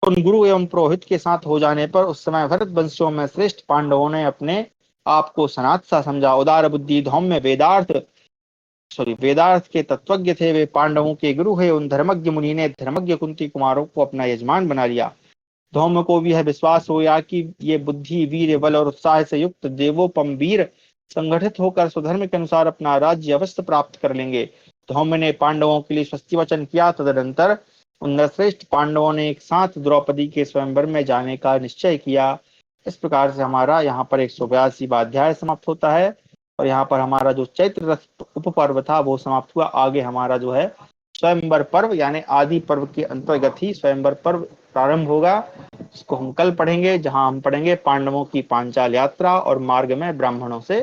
उन गुरु एवं पुरोहित के साथ हो जाने पर उस समय भरत वंशियों में श्रेष्ठ पांडवों ने अपने आप को सनाथ सा समझा। उदार बुद्धि धौम्य वेदार्थ वेदार्थ के तत्वज्ञ थे, वे पांडवों के गुरु है। उन धर्मज्ञ मुनि ने धर्मज्ञ कुंती कुमारों को अपना यजमान बना लिया। धौम्य को भी यह विश्वास हुआ कि ये बुद्धि, वीर, बल और उत्साह से युक्त देवोपम वीर संगठित होकर स्वधर्म के अनुसार अपना राज्य अवश्य प्राप्त कर लेंगे। धौम्य ने पांडवों के लिए स्वस्ति वचन किया। तदनंतर उन श्रेष्ठ पांडवों ने एक साथ द्रौपदी के स्वयंवर में जाने का निश्चय किया। इस प्रकार से हमारा यहाँ पर 182वां अध्याय समाप्त होता है और यहाँ पर हमारा जो चैत्र रथ उपपर्व था वो समाप्त हुआ। आगे हमारा जो है स्वयंवर पर्व यानी आदि पर्व के अंतर्गत ही स्वयंवर पर्व प्रारंभ होगा। इसको हम कल पढ़ेंगे, जहां हम पढ़ेंगे पांडवों की पांचाल यात्रा और मार्ग में ब्राह्मणों से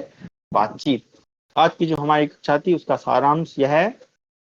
बातचीत। आज की जो हमारी कक्षा थी उसका सारांश यह है